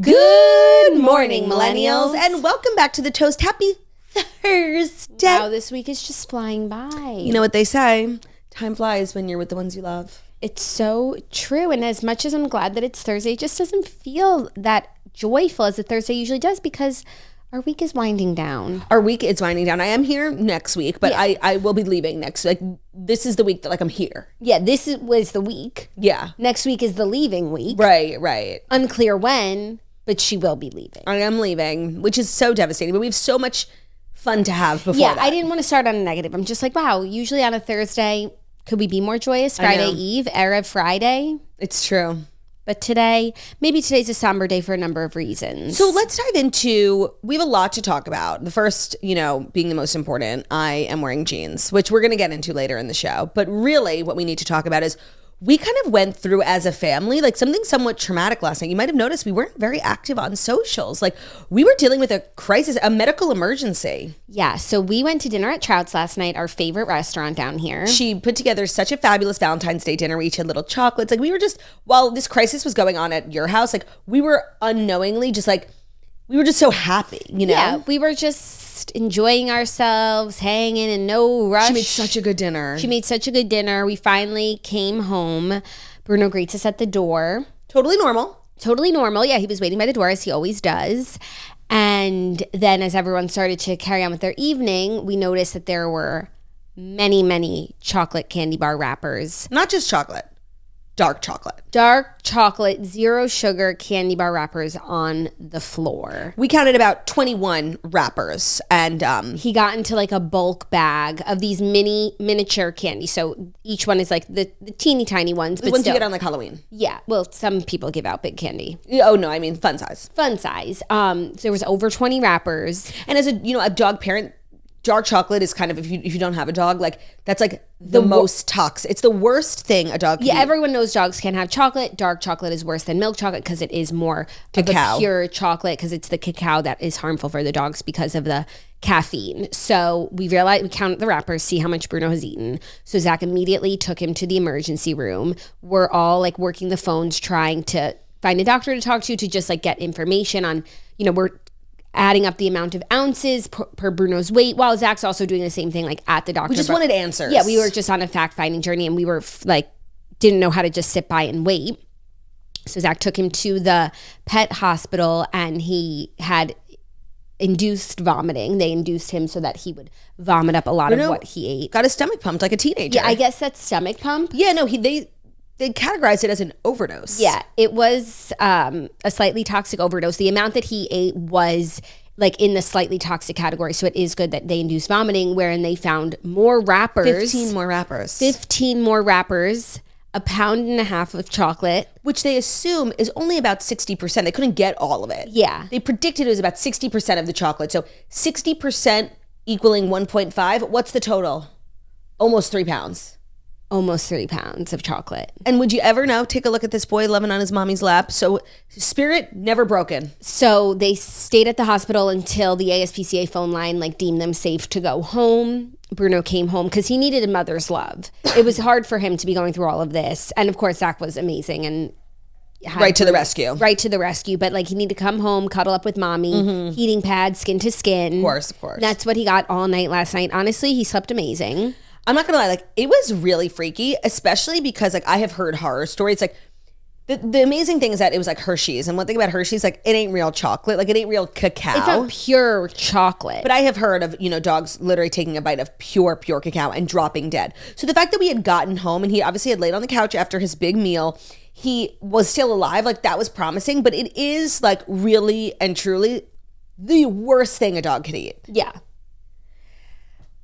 Good morning, millennials, and welcome back to The Toast. Happy Thursday. Wow, this week is just flying by. You know what they say, time flies when you're with the ones you love. It's so true, and as much as I'm glad that it's Thursday, it just doesn't feel that joyful as a Thursday usually does because our week is winding down. Our week is winding down. I am here next week, but yeah. I will be leaving next. Like, this is the week that I'm here. Yeah, was the week. Yeah. Next week is the leaving week. Right. Unclear when, but she will be leaving. I am leaving, which is so devastating, but we have so much fun to have before that. I didn't want to start on a negative. I'm just like, wow, usually on a Thursday, could we be more joyous? Friday Eve, Erev Friday. It's true. But maybe today's a somber day for a number of reasons. So let's dive into, we have a lot to talk about. The first, being the most important, I am wearing jeans, which we're going to get into later in the show. But really what we need to talk about is we kind of went through as a family, like something somewhat traumatic last night. You might have noticed we weren't very active on socials. Like we were dealing with a crisis, a medical emergency. Yeah. So we went to dinner at Trout's last night, our favorite restaurant down here. She put together such a fabulous Valentine's Day dinner. We each had little chocolates. Like we were just, while this crisis was going on at your house, like we were unknowingly just like, we were just so happy, Yeah, we were just enjoying ourselves, hanging and no rush. She made such a good dinner. We finally came home. Bruno greets us at the door. Totally normal. Yeah, he was waiting by the door as he always does. And then as everyone started to carry on with their evening, we noticed that there were many, many chocolate candy bar wrappers. Not just chocolate. Dark chocolate, zero sugar candy bar wrappers on the floor. We counted about 21 wrappers, and he got into like a bulk bag of these miniature candy. So each one is like the teeny tiny ones, but the ones still, you get on like Halloween. Yeah, well, some people give out big candy. Oh no, I mean fun size. There was over 20 wrappers, and as a dog parent, dark chocolate is kind of, if you don't have a dog, like that's like the most toxic. It's the worst thing a dog can eat. Everyone knows dogs can't have chocolate. Dark chocolate is worse than milk chocolate because it is more cacao. Of a pure chocolate, because it's the cacao that is harmful for the dogs because of the caffeine. So we counted the wrappers, see how much Bruno has eaten. So Zach immediately took him to the emergency room. We're all like working the phones trying to find a doctor to talk to just like get information on, we're adding up the amount of ounces per Bruno's weight, while Zach's also doing the same thing, like at the doctor. We just wanted answers. Yeah, we were just on a fact-finding journey, and we were didn't know how to just sit by and wait. So Zach took him to the pet hospital, and he had induced vomiting. They induced him so that he would vomit up a lot of what he ate. Got his stomach pumped like a teenager. Yeah, I guess that's stomach pump. Yeah, no, they categorized it as an overdose. Yeah, it was a slightly toxic overdose. The amount that he ate was like in the slightly toxic category. So it is good that they induced vomiting, wherein they found more wrappers. 15 more wrappers. 15 more wrappers, 1.5 pounds of chocolate. Which they assume is only about 60%. They couldn't get all of it. Yeah. They predicted it was about 60% of the chocolate. So 60% equaling 1.5. What's the total? Almost 3 pounds. Almost 3 pounds of chocolate. And would you ever know? Take a look at this boy loving on his mommy's lap. So spirit never broken. So they stayed at the hospital until the ASPCA phone line deemed them safe to go home. Bruno came home because he needed a mother's love. It was hard for him to be going through all of this. And of course, Zach was amazing and right to the rescue. But he needed to come home, cuddle up with mommy, heating pad, skin to skin. Of course. That's what he got all night last night. Honestly, he slept amazing. I'm not gonna lie, it was really freaky, especially because I have heard horror stories. The amazing thing is that it was Hershey's, and one thing about Hershey's, it ain't real chocolate, it ain't real cacao. It's not pure chocolate. But I have heard of dogs literally taking a bite of pure cacao and dropping dead. So the fact that we had gotten home and he obviously had laid on the couch after his big meal, he was still alive, that was promising. But it is really and truly the worst thing a dog could eat. Yeah,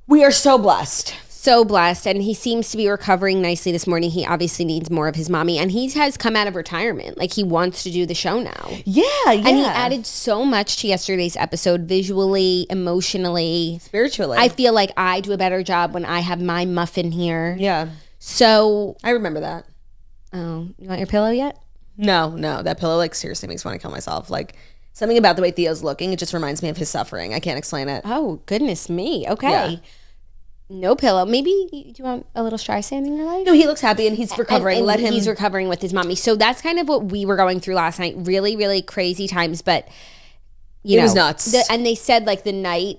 we are so blessed. And he seems to be recovering nicely this morning. He obviously needs more of his mommy, and he has come out of retirement. He wants to do the show now. Yeah. And he added so much to yesterday's episode, visually, emotionally, spiritually. I feel like I do a better job when I have my muffin here. Yeah. So I remember that. Oh, you want your pillow yet? No, that pillow seriously makes me want to kill myself. Something about the way Theo's looking, it just reminds me of his suffering. I can't explain it. Oh, goodness me. Okay. Yeah. No pillow. Maybe do you want a little Streisand in your life? No, he looks happy and he's recovering. And he's recovering with his mommy. So that's kind of what we were going through last night. Really, really crazy times, but it was nuts. And they said like the night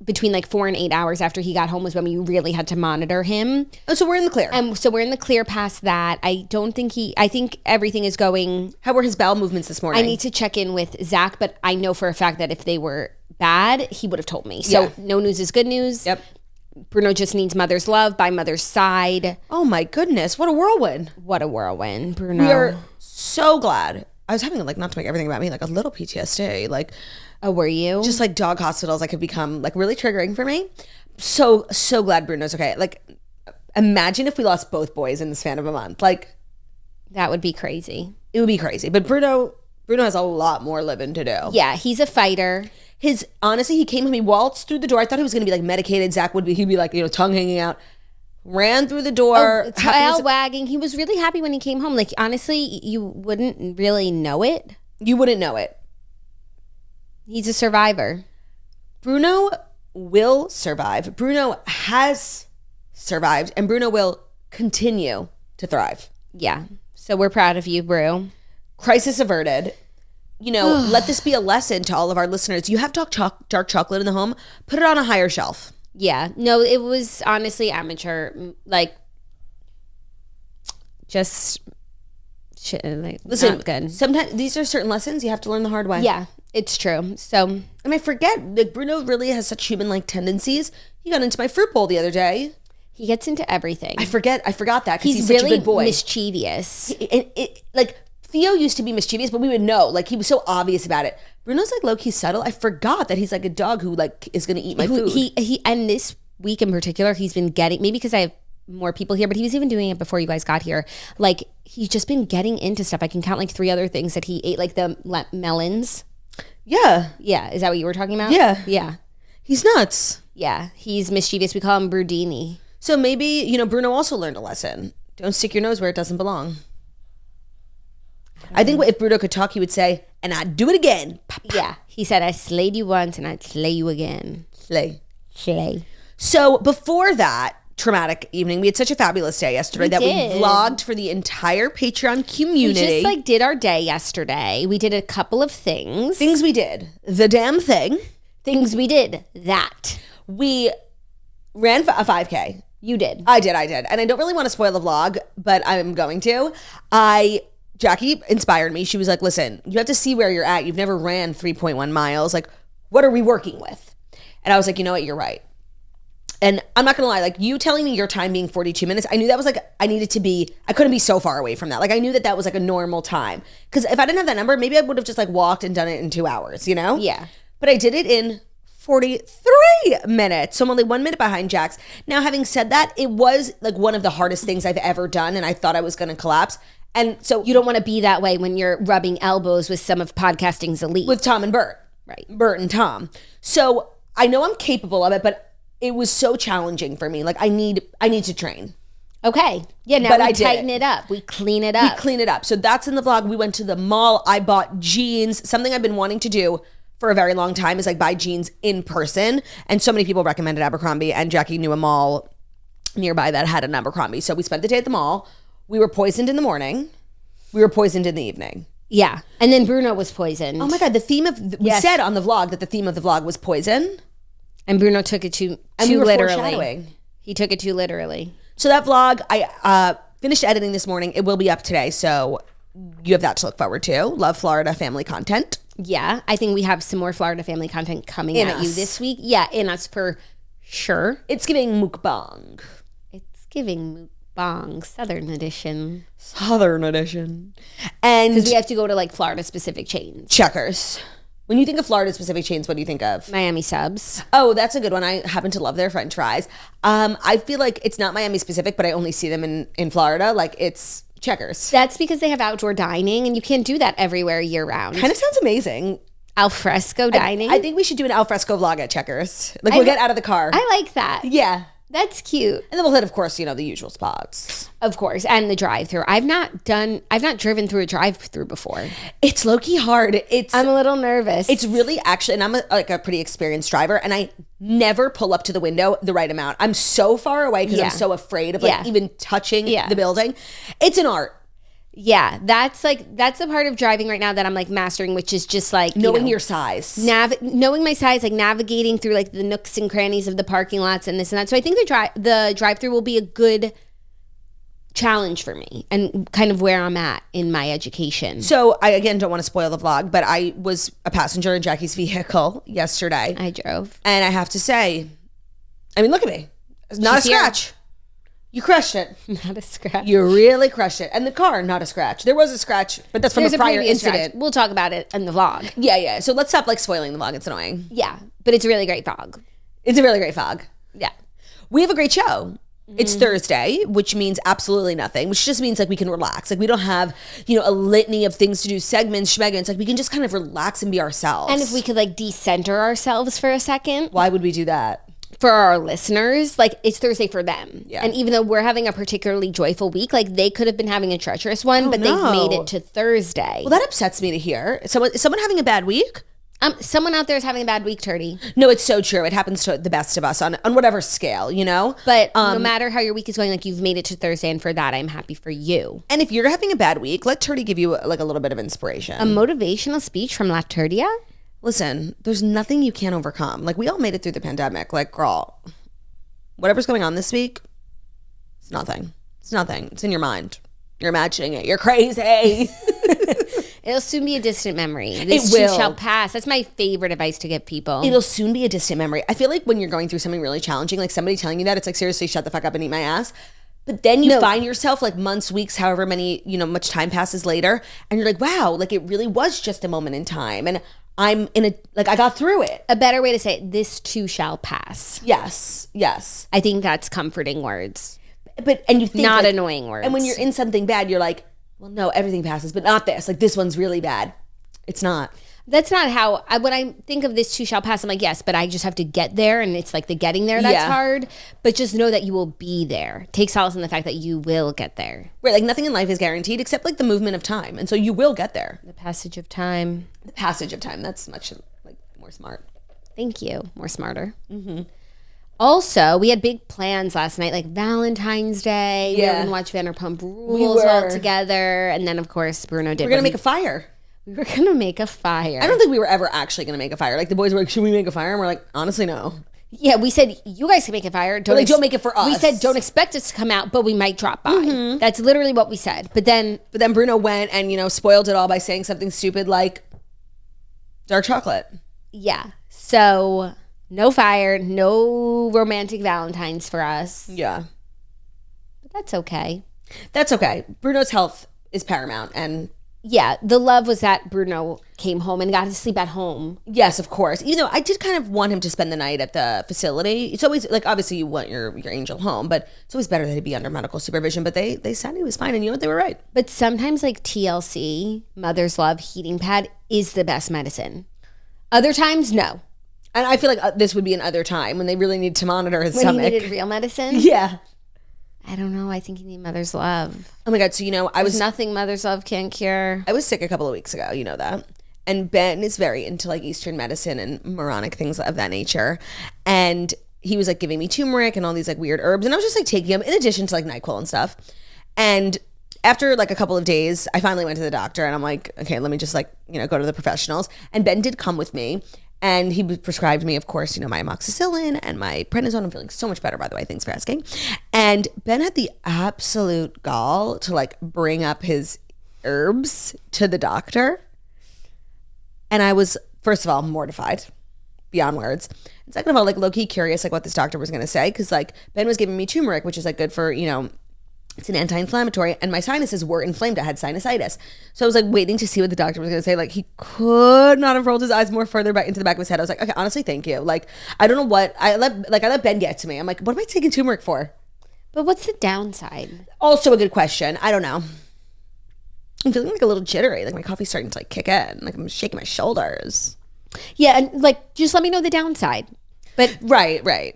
between like 4 and 8 hours after he got home was when we really had to monitor him. Oh, so we're in the clear. So we're in the clear past that. I think everything is going. How were his bowel movements this morning? I need to check in with Zach, but I know for a fact that if they were bad, he would have told me. So no news is good news. Yep. Bruno just needs mother's love by mother's side. Oh my goodness. What a whirlwind. What a whirlwind, Bruno. We are so glad. I was having like, not to make everything about me, like a little PTSD. Like, oh, were you? Just like dog hospitals like have become like really triggering for me. So glad Bruno's okay. Like, imagine if we lost both boys in the span of a month. Like, that would be crazy. It would be crazy. But Bruno has a lot more living to do. Yeah, he's a fighter. Honestly, he came home, he waltzed through the door. I thought he was going to be like medicated. He'd be like, tongue hanging out. Ran through the door. Tail wagging. He was really happy when he came home. Like, honestly, you wouldn't really know it. You wouldn't know it. He's a survivor. Bruno will survive. Bruno has survived. And Bruno will continue to thrive. Yeah. So we're proud of you, Bru. Crisis averted. Let this be a lesson to all of our listeners. You have dark chocolate in the home, put it on a higher shelf. Yeah. No, it was honestly amateur. Like, just shit. Like, listen, not good. Sometimes these are certain lessons you have to learn the hard way. Yeah, it's true. So, and I forget, like, Bruno really has such human-like tendencies. He got into my fruit bowl the other day. He gets into everything. I forgot that because he's really such a good boy. Mischievous. Like, Theo used to be mischievous, but we would know. Like, he was so obvious about it. Bruno's like low-key subtle. I forgot that he's like a dog who like is going to eat my food. He and this week in particular, he's been getting, maybe because I have more people here, but he was even doing it before you guys got here. Like, he's just been getting into stuff. I can count like 3 other things that he ate, like the melons. Yeah. Yeah. Is that what you were talking about? Yeah. Yeah. He's nuts. Yeah. He's mischievous. We call him Brudini. So maybe, Bruno also learned a lesson. Don't stick your nose where it doesn't belong. I think if Bruno could talk, he would say, and I'd do it again. Yeah. He said, I slayed you once and I'd slay you again. Slay. So before that traumatic evening, we had such a fabulous day yesterday we vlogged for the entire Patreon community. We just like did our day yesterday. We did a couple of things. Things we did. The damn thing. Things we did. That. We ran a 5K. You did. I did. And I don't really want to spoil the vlog, but I'm going to. Jackie inspired me. She was like, listen, you have to see where you're at. You've never ran 3.1 miles. Like, what are we working with? And I was like, you know what? You're right. And I'm not going to lie. Like, you telling me your time being 42 minutes, I knew that was like, I couldn't be so far away from that. Like, I knew that was like a normal time. Because if I didn't have that number, maybe I would have just like walked and done it in 2 hours, Yeah. But I did it in 43 minutes. So I'm only 1 minute behind Jax. Now, having said that, it was like one of the hardest things I've ever done. And I thought I was going to collapse. And so you don't want to be that way when you're rubbing elbows with some of podcasting's elite. With Tom and Bert. Right. Bert and Tom. So I know I'm capable of it, but it was so challenging for me. Like, I need to train. Okay. Yeah, now we tighten it up. We clean it up. So that's in the vlog. We went to the mall. I bought jeans. Something I've been wanting to do for a very long time is like buy jeans in person. And so many people recommended Abercrombie, and Jackie knew a mall nearby that had an Abercrombie. So we spent the day at the mall. We were poisoned in the morning. We were poisoned in the evening. Yeah. And then Bruno was poisoned. Oh my God. We said on the vlog that the theme of the vlog was poison. And Bruno took it too literally. He took it too literally. So that vlog, I finished editing this morning. It will be up today. So you have that to look forward to. Love Florida family content. Yeah. I think we have some more Florida family content coming at you this week. Yeah. In us for sure. It's giving mukbang. It's giving mukbang. Southern edition. And because we have to go to like Florida specific chains. Checkers. When you think of Florida specific chains, what do you think of? Miami Subs. Oh, that's a good one. I happen to love their French fries. I feel like it's not Miami specific, but I only see them in Florida. Like, it's Checkers. That's because they have outdoor dining, and you can't do that everywhere year round. Kind of sounds amazing. Alfresco dining. I think we should do an alfresco vlog at Checkers. Like, we'll get out of the car. I like that. Yeah. That's cute. And then we'll hit, of course, the usual spots. Of course. And the drive-thru. I've not driven through a drive-thru before. It's low-key hard. I'm a little nervous. It's really actually, and I'm a pretty experienced driver, and I never pull up to the window the right amount. I'm so far away because I'm so afraid of even touching the building. It's an art. Yeah, that's the part of driving right now that I'm like mastering, which is just like knowing your size, knowing my size, like navigating through like the nooks and crannies of the parking lots and this and that. So I think the drive-through will be a good challenge for me and kind of where I'm at in my education. So I again don't want to spoil the vlog, but I was a passenger in Jackie's vehicle yesterday. I drove, and I have to say, I mean, look at me, not a scratch. You crushed it. Not a scratch. You really crushed it. And the car, not a scratch. There was a scratch, but that's from a prior incident. We'll talk about it in the vlog. Yeah. So let's stop spoiling the vlog. It's annoying. Yeah, but it's a really great vlog. It's a really great vlog. Yeah. We have a great show. It's Thursday, which means absolutely nothing, which just means we can relax. We don't have, a litany of things to do, segments, schmegments. We can just kind of relax and be ourselves. And if we could decenter ourselves for a second. Why would we do that? For our listeners, it's Thursday for them. Yeah. And even though we're having a particularly joyful week, they could have been having a treacherous one, but they've made it to Thursday. Well, that upsets me to hear. Is someone having a bad week? Someone out there is having a bad week, Turdy. No, it's so true. It happens to the best of us on whatever scale, But no matter how your week is going, you've made it to Thursday, and for that, I'm happy for you. And if you're having a bad week, let Turdy give you a little bit of inspiration. A motivational speech from La Turdia? Listen, there's nothing you can't overcome. We all made it through the pandemic. Girl, whatever's going on this week, it's nothing. It's nothing. It's in your mind. You're imagining it. You're crazy. It'll soon be a distant memory. This too shall pass. That's my favorite advice to give people. It'll soon be a distant memory. I feel when you're going through something really challenging, somebody telling you that, it's seriously, shut the fuck up and eat my ass. But then you find yourself months, weeks, however many, much time passes later, and you're wow, it really was just a moment in time. And I'm in I got through it. A better way to say it, this too shall pass. Yes. I think that's comforting words. And you think not annoying words. And when you're in something bad, you're well, no, everything passes, but not this. This one's really bad. It's not. That's not how, when I think of this too shall pass, I'm yes, but I just have to get there, and it's the getting there that's hard. But just know that you will be there. Take solace in the fact that you will get there. Right, nothing in life is guaranteed except the movement of time. And so you will get there. The passage of time. The passage of time. That's much more smart. Thank you. More smarter. Mm-hmm. Also, we had big plans last night, Valentine's Day. We were going to watch Vanderpump Rules all together. And then, of course, Bruno did. We're going to make a fire. We were going to make a fire. I don't think we were ever actually going to make a fire. The boys were should we make a fire? And we're honestly, no. Yeah, we said, you guys can make a fire. Don't make it for us. We said, don't expect us to come out, but we might drop by. Mm-hmm. That's literally what we said. But then Bruno went and, spoiled it all by saying something stupid like dark chocolate. Yeah. So no fire, no romantic Valentines for us. Yeah. But that's okay. That's okay. Bruno's health is paramount. And yeah, the love was that Bruno came home and got to sleep at home. Yes, of course. Even though I did kind of want him to spend the night at the facility. It's always obviously you want your angel home, but it's always better that he be under medical supervision. But they said he was fine, and they were right. But sometimes TLC, Mother's Love heating pad is the best medicine. Other times, no. And I feel this would be another time when they really need to monitor his stomach. When he needed real medicine? Yeah. I don't know. I think you need Mother's Love. Oh my God. So, There's nothing Mother's Love can't cure. I was sick a couple of weeks ago. You know that. And Ben is very into Eastern medicine and moronic things of that nature. And he was giving me turmeric and all these weird herbs. And I was just taking them in addition to NyQuil and stuff. And after a couple of days, I finally went to the doctor and I'm okay, let me just go to the professionals. And Ben did come with me. And he prescribed me, of course, my amoxicillin and my prednisone. I'm feeling so much better, by the way. Thanks for asking. And Ben had the absolute gall to bring up his herbs to the doctor. And I was, first of all, mortified beyond words. And second of all, low-key curious, what this doctor was going to say. Because, Ben was giving me turmeric, which is, good for, it's an anti-inflammatory, and my sinuses were inflamed. I had sinusitis. So I was waiting to see what the doctor was going to say. He could not have rolled his eyes more further back into the back of his head. I was okay, honestly, thank you. I don't know what, I let Ben get to me. I'm what am I taking turmeric for? But what's the downside? Also a good question. I don't know. I'm feeling a little jittery. My coffee's starting to kick in. I'm shaking my shoulders. Yeah, and just let me know the downside. But Right.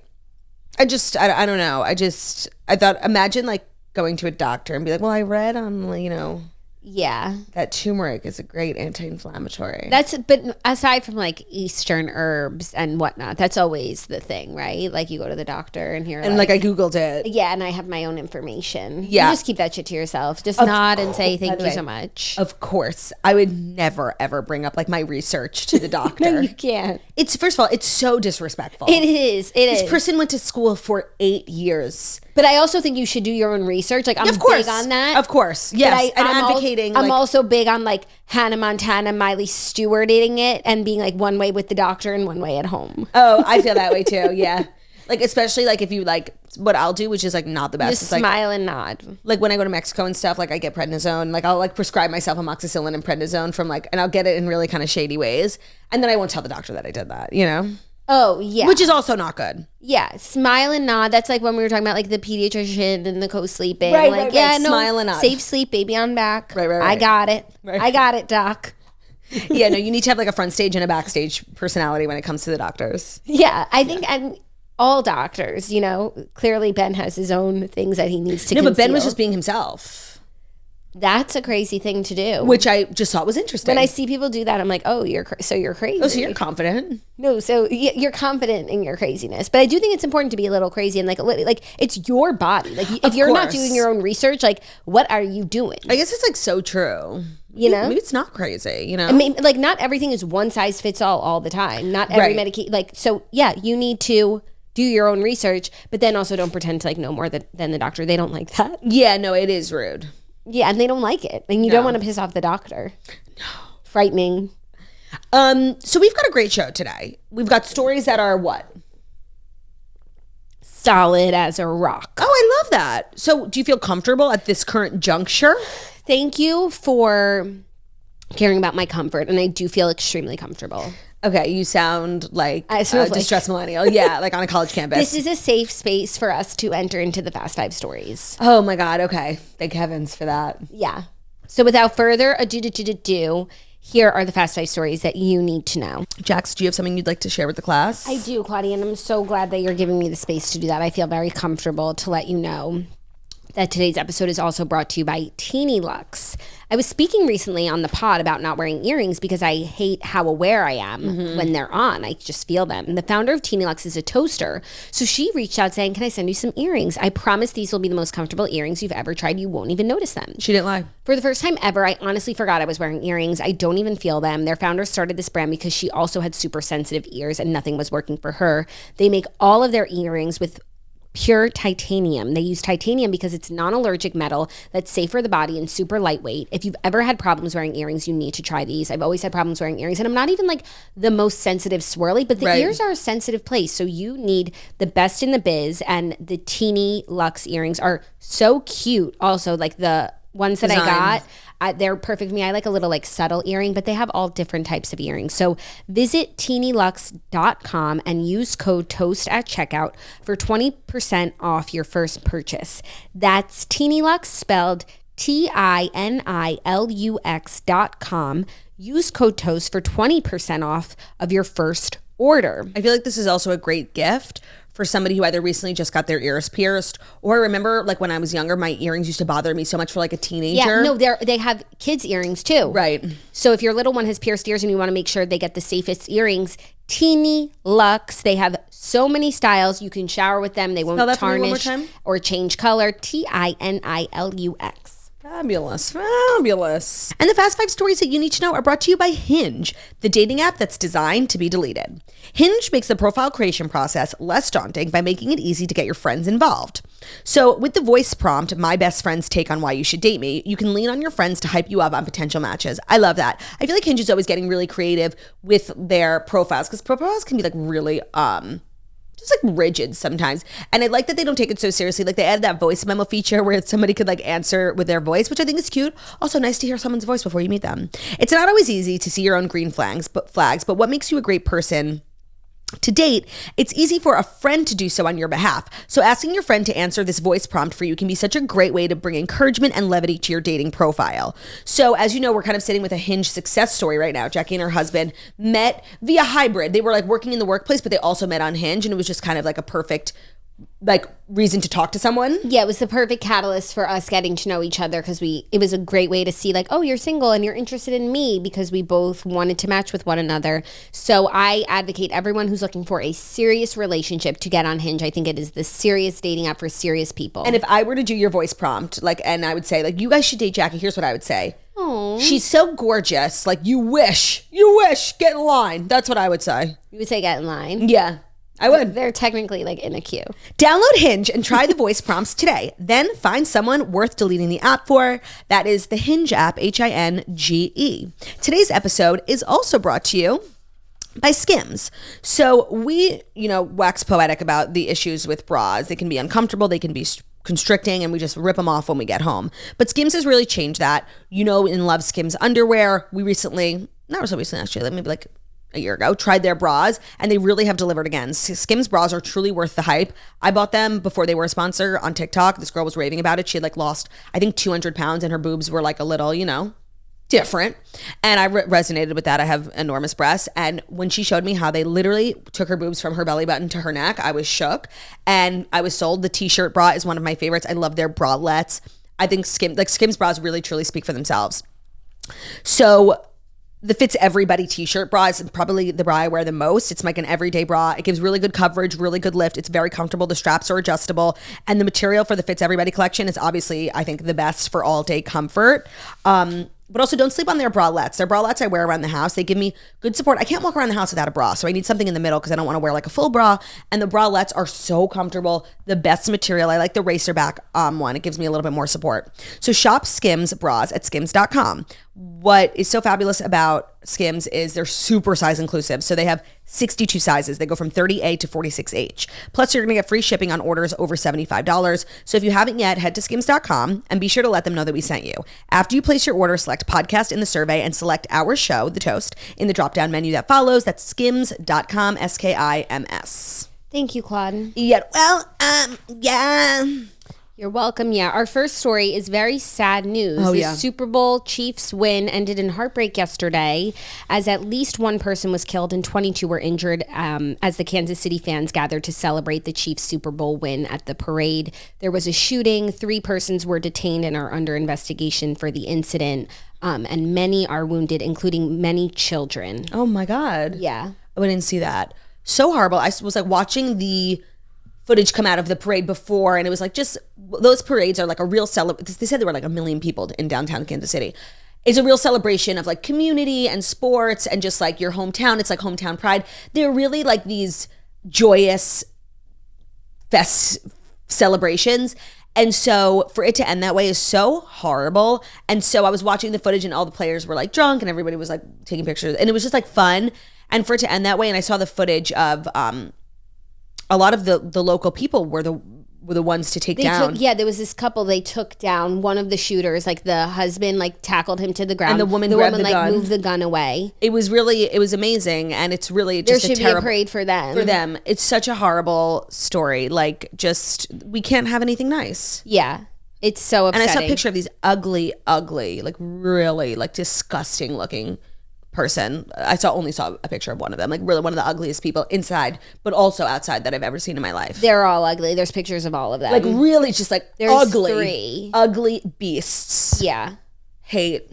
I don't know. I thought, imagine like going to a doctor and be like, well, I read on, you know, Yeah. that turmeric is a great anti-inflammatory. But aside from like Eastern herbs and whatnot, that's always the thing, right? Like you go to the doctor and you're like I Googled it. Yeah, and I have my own information. Yeah. You just keep that shit to yourself. Just nod and say thank you so much. Of course. I would never, ever bring up like my research to the doctor. No, you can't. It's, first of all, it's so disrespectful. It is. This person went to school for 8 years. But I also think you should do your own research. Like I'm big on that. Of course. Yes. But I'm advocating. I'm also big on like Hannah Montana, Miley Stewarting it and being like one way with the doctor and one way at home. Oh, I feel that way too. Yeah. Like, especially like if you like what I'll do, which is like not the best. Just it's smile like, and nod. Like when I go to Mexico and stuff, like I get prednisone. Like I'll like prescribe myself amoxicillin and prednisone from like, and I'll get it in really kind of shady ways. And then I won't tell the doctor that I did that, you know? Oh, yeah. Which is also not good. Yeah. Smile and nod. That's like when we were talking about like the pediatrician and the co-sleeping. Right, like, right. yeah, no. Smile and nod. Safe sleep, baby on back. Right. I got it. Right. I got it, doc. Yeah, no, you need to have like a front stage and a backstage personality when it comes to the doctors. Yeah, I think, and all doctors, you know, clearly Ben has his own things that he needs to conceal. But Ben was just being himself. That's a crazy thing to do. Which I just thought was interesting. When I see people do that, I'm like, oh, you're crazy. Oh, so you're confident. No, so you're confident in your craziness. But I do think it's important to be a little crazy and like it's your body. Like if you're not doing your own research, like what are you doing? I guess it's like so true. You know? Maybe it's not crazy, you know? I mean, like not everything is one size fits all the time. Not every medication. Like, so yeah, you need to do your own research, but then also don't pretend to like know more than the doctor. They don't like that. Yeah, no, it is rude. Yeah, and they don't like it. And you don't want to piss off the doctor. No. Frightening. So we've got a great show today. We've got stories that are what? Solid as a rock. Oh, I love that. So do you feel comfortable at this current juncture? Thank you for caring about my comfort. And I do feel extremely comfortable. Okay, you sound like a distressed millennial. Yeah, like on a college campus. This is a safe space for us to enter into the Fast Five stories. Oh my God, okay. Thank heavens for that. Yeah. So without further ado, here are the Fast Five stories that you need to know. Jax, do you have something you'd like to share with the class? I do, Claudia, and I'm so glad that you're giving me the space to do that. I feel very comfortable to let you know that today's episode is also brought to you by Teeny Lux. I was speaking recently on the pod about not wearing earrings because I hate how aware I am when they're on. I just feel them. And the founder of Teeny Lux is a toaster. So she reached out saying, can I send you some earrings? I promise these will be the most comfortable earrings you've ever tried. You won't even notice them. She didn't lie. For the first time ever, I honestly forgot I was wearing earrings. I don't even feel them. Their founder started this brand because she also had super sensitive ears and nothing was working for her. They make all of their earrings with pure titanium. They use titanium because it's non-allergic metal that's safe for the body and super lightweight. If you've ever had problems wearing earrings, you need to try these. I've always had problems wearing earrings, and I'm not even like the most sensitive swirly, but the ears are a sensitive place, so you need the best in the biz. And the Teeny Lux earrings are so cute. Also, like the ones that I got, they're perfect for me. I like a little like subtle earring, but they have all different types of earrings. So visit teenylux.com and use code TOAST at checkout for 20% off your first purchase. That's Teenylux, spelled TINILUX.com. Use code TOAST for 20% off of your first order. I feel like this is also a great gift for somebody who either recently just got their ears pierced, or I remember like when I was younger, my earrings used to bother me so much for like a teenager. Yeah, no, they have kids' earrings too. Right. So if your little one has pierced ears and you want to make sure they get the safest earrings, Teeny Lux, they have so many styles. You can shower with them. They won't tarnish or change color. TINILUX. Fabulous. And the Fast Five stories that you need to know are brought to you by Hinge, the dating app that's designed to be deleted. Hinge makes the profile creation process less daunting by making it easy to get your friends involved. So with the voice prompt, my best friend's take on why you should date me, you can lean on your friends to hype you up on potential matches. I love that. I feel like Hinge is always getting really creative with their profiles, because profiles can be like really, just like rigid sometimes. And I like that they don't take it so seriously. Like they added that voice memo feature where somebody could like answer with their voice, which I think is cute. Also nice to hear someone's voice before you meet them. It's not always easy to see your own green flags, but what makes you a great person to date, it's easy for a friend to do so on your behalf. So asking your friend to answer this voice prompt for you can be such a great way to bring encouragement and levity to your dating profile. So as you know, we're kind of sitting with a Hinge success story right now. Jackie and her husband met via hybrid. They were like working in the workplace, but they also met on Hinge, and it was just kind of like a perfect like reason to talk to someone. Yeah, it was the perfect catalyst for us getting to know each other because it was a great way to see like, oh, you're single and you're interested in me because we both wanted to match with one another. So I advocate everyone who's looking for a serious relationship to get on Hinge. I think it is the serious dating app for serious people. And if I were to do your voice prompt, like, and I would say like, you guys should date Jackie, here's what I would say. Oh, she's so gorgeous. Like you wish, get in line. That's what I would say. You would say get in line? Yeah. I would. They're technically like in a queue. Download Hinge and try the voice prompts today. Then find someone worth deleting the app for. That is the Hinge app, Hinge. Today's episode is also brought to you by Skims. So we, wax poetic about the issues with bras. They can be uncomfortable. They can be constricting, and we just rip them off when we get home. But Skims has really changed that. In love Skims underwear. We recently, not so recently actually, maybe like a year ago, tried their bras, and they really have delivered again. Skims bras are truly worth the hype. I bought them before they were a sponsor on TikTok. This girl was raving about it. She had like lost, I think 200 pounds, and her boobs were like a little, different. And I resonated with that. I have enormous breasts. And when she showed me how they literally took her boobs from her belly button to her neck, I was shook and I was sold. The t-shirt bra is one of my favorites. I love their bralettes. I think Skims bras really truly speak for themselves. So the Fits Everybody t-shirt bra is probably the bra I wear the most. It's like an everyday bra. It gives really good coverage, really good lift. It's very comfortable. The straps are adjustable. And the material for the Fits Everybody collection is obviously, I think, the best for all day comfort. But also don't sleep on their bralettes. Their bralettes I wear around the house. They give me good support. I can't walk around the house without a bra. So I need something in the middle because I don't want to wear like a full bra. And the bralettes are so comfortable. The best material. I like the racerback one. It gives me a little bit more support. So shop Skims bras at skims.com. What is so fabulous about Skims is they're super size inclusive. So they have 62 sizes. They go from 30A to 46H. Plus, you're going to get free shipping on orders over $75. So if you haven't yet, head to skims.com and be sure to let them know that we sent you. After you place your order, select podcast in the survey and select our show, The Toast, in the drop-down menu that follows. That's skims.com, SKIMS. Thank you, Claude. Yeah. Well, yeah. You're welcome. Yeah. Our first story is very sad news. The Super Bowl Chiefs win ended in heartbreak yesterday as at least one person was killed and 22 were injured as the Kansas City fans gathered to celebrate the Chiefs Super Bowl win at the parade. There was a shooting. 3 persons were detained and are under investigation for the incident. And many are wounded, including many children. Oh my God. Yeah. I didn't see that. So horrible. I was like watching the footage come out of the parade before, and it was like just those parades are like a real celebration. They said there were like 1 million people in downtown Kansas City. It's a real celebration of like community and sports and just like your hometown. It's like hometown pride. They're really like these joyous celebrations. And so for it to end that way is so horrible. And so I was watching the footage and all the players were like drunk and everybody was like taking pictures and it was just like fun. And for it to end that way, and I saw the footage of a lot of the local people were the ones to take down. There was this couple, they took down one of the shooters, like the husband like tackled him to the ground. And the woman grabbed the gun. Moved the gun away. It was amazing. And it's really just there should be a parade for them. For them. It's such a horrible story. Like we can't have anything nice. Yeah. It's so upsetting. And I saw a picture of these ugly, like really like disgusting looking person. I only saw a picture of one of them, like really one of the ugliest people inside, but also outside that I've ever seen in my life. They're all ugly. There's pictures of all of them. Like really just like there's ugly 3 ugly beasts. Yeah. Hate.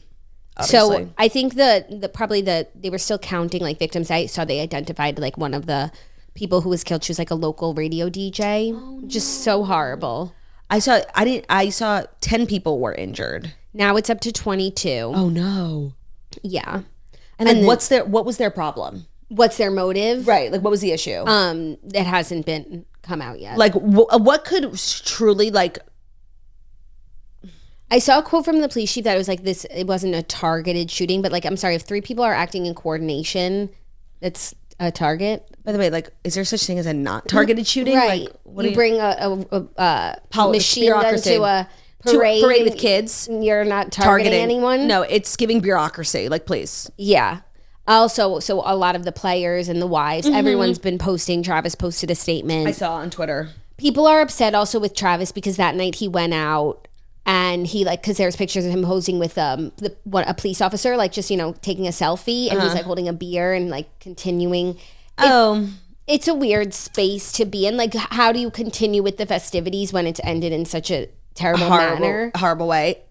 Obviously. So I think they were still counting like victims. I saw they identified like one of the people who was killed. She was like a local radio DJ. Oh, no. Just so horrible. I saw 10 people were injured. Now it's up to 22. Oh no. Yeah. And then what was their problem? What's their motive? Right. Like what was the issue? It hasn't been come out yet. Like what could truly like. I saw a quote from the police chief that it was like this, it wasn't a targeted shooting, but like, I'm sorry, if 3 people are acting in coordination, that's a target. By the way, like, is there such thing as a not targeted shooting? Right. Like, what you bring a machine gun to a parade with kids. You're not targeting anyone? No, it's giving bureaucracy. Like, please. Yeah. Also, so a lot of the players and the wives, everyone's been posting. Travis posted a statement. I saw on Twitter. People are upset also with Travis because that night he went out and he like, because there's pictures of him posing with a police officer, like just, taking a selfie and he's like holding a beer and like continuing. It's a weird space to be in. Like, how do you continue with the festivities when it's ended in such a terrible manner? Horrible way.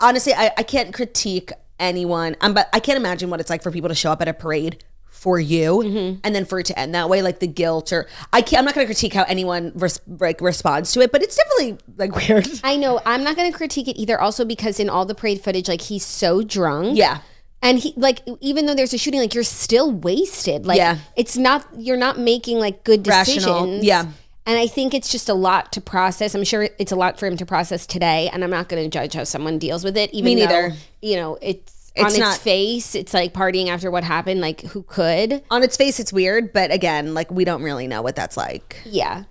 Honestly, I can't critique anyone. But I can't imagine what it's like for people to show up at a parade for you and then for it to end that way, like the guilt or I'm not going to critique how anyone responds to it, but it's definitely like weird. I know. I'm not going to critique it either, also because in all the parade footage, like, he's so drunk. Yeah. And he, like, even though there's a shooting, like, you're still wasted. Like, it's not, you're not making like good decisions. Rational. Yeah. And I think it's just a lot to process. I'm sure it's a lot for him to process today, and I'm not going to judge how someone deals with it. Even Me neither. Though, you know, it's on its face, it's like partying after what happened. Like, who could? On its face, it's weird, but again, like, we don't really know what that's like. Yeah.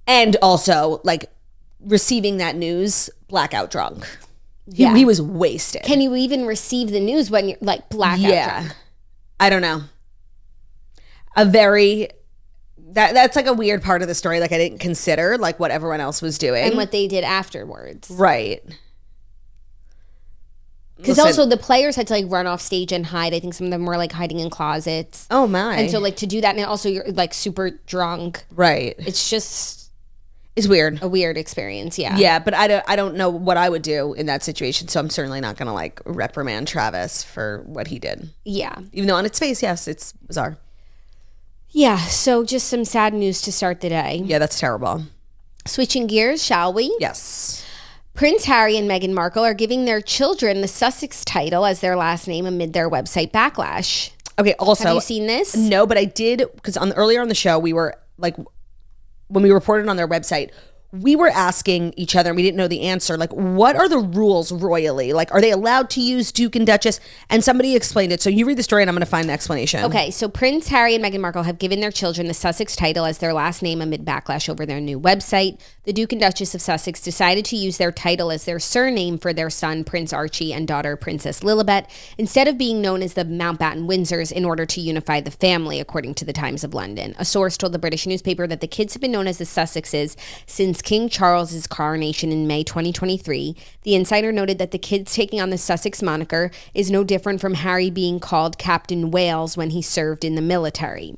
And also, like, receiving that news blackout drunk. He was wasted. Can you even receive the news when you're like blackout drunk? I don't know. That's like a weird part of the story. Like, I didn't consider like what everyone else was doing and what they did afterwards. Right. Because also the players had to like run off stage and hide. I think some of them were like hiding in closets. Oh my. And so like to do that, and also you're like super drunk. Right. It's weird. A weird experience, yeah. Yeah, but I don't know what I would do in that situation, so I'm certainly not going to like reprimand Travis for what he did. Yeah. Even though on its face, yes, it's bizarre. Yeah, so just some sad news to start the day. Yeah, that's terrible. Switching gears, shall we? Yes. Prince Harry and Meghan Markle are giving their children the Sussex title as their last name amid their website Backlash. Okay, also, have you seen this? No, but I did, because earlier on the show, we were like, when we reported on their website, we were asking each other, and we didn't know the answer, like, what are the rules royally? Like, are they allowed to use Duke and Duchess? And somebody explained it. So you read the story, and I'm going to find the explanation. Okay, so Prince Harry and Meghan Markle have given their children the Sussex title as their last name amid backlash over their new website. The Duke and Duchess of Sussex decided to use their title as their surname for their son, Prince Archie, and daughter, Princess Lilibet, instead of being known as the Mountbatten Windsors, in order to unify the family, according to the Times of London. A source told the British newspaper that the kids have been known as the Sussexes since King Charles's coronation in May 2023. The insider noted that the kids taking on the Sussex moniker is no different from Harry being called Captain Wales when he served in the military.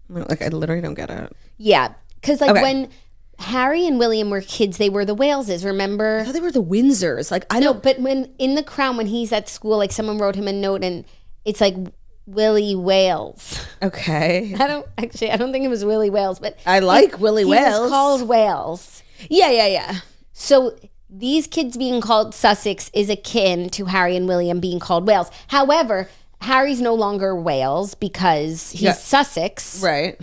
Like, I literally don't get it. Yeah, because like when Harry and William were kids, they were the Waleses, remember? I thought they were the Windsors. Like, I know, don't. but when in The Crown, when he's at school, like someone wrote him a note and it's like Willie Wales. Okay. I don't think it was Willie Wales, but I like Willie Wales. He was called Wales. Yeah. So these kids being called Sussex is akin to Harry and William being called Wales. However, Harry's no longer Wales because he's Sussex. Right.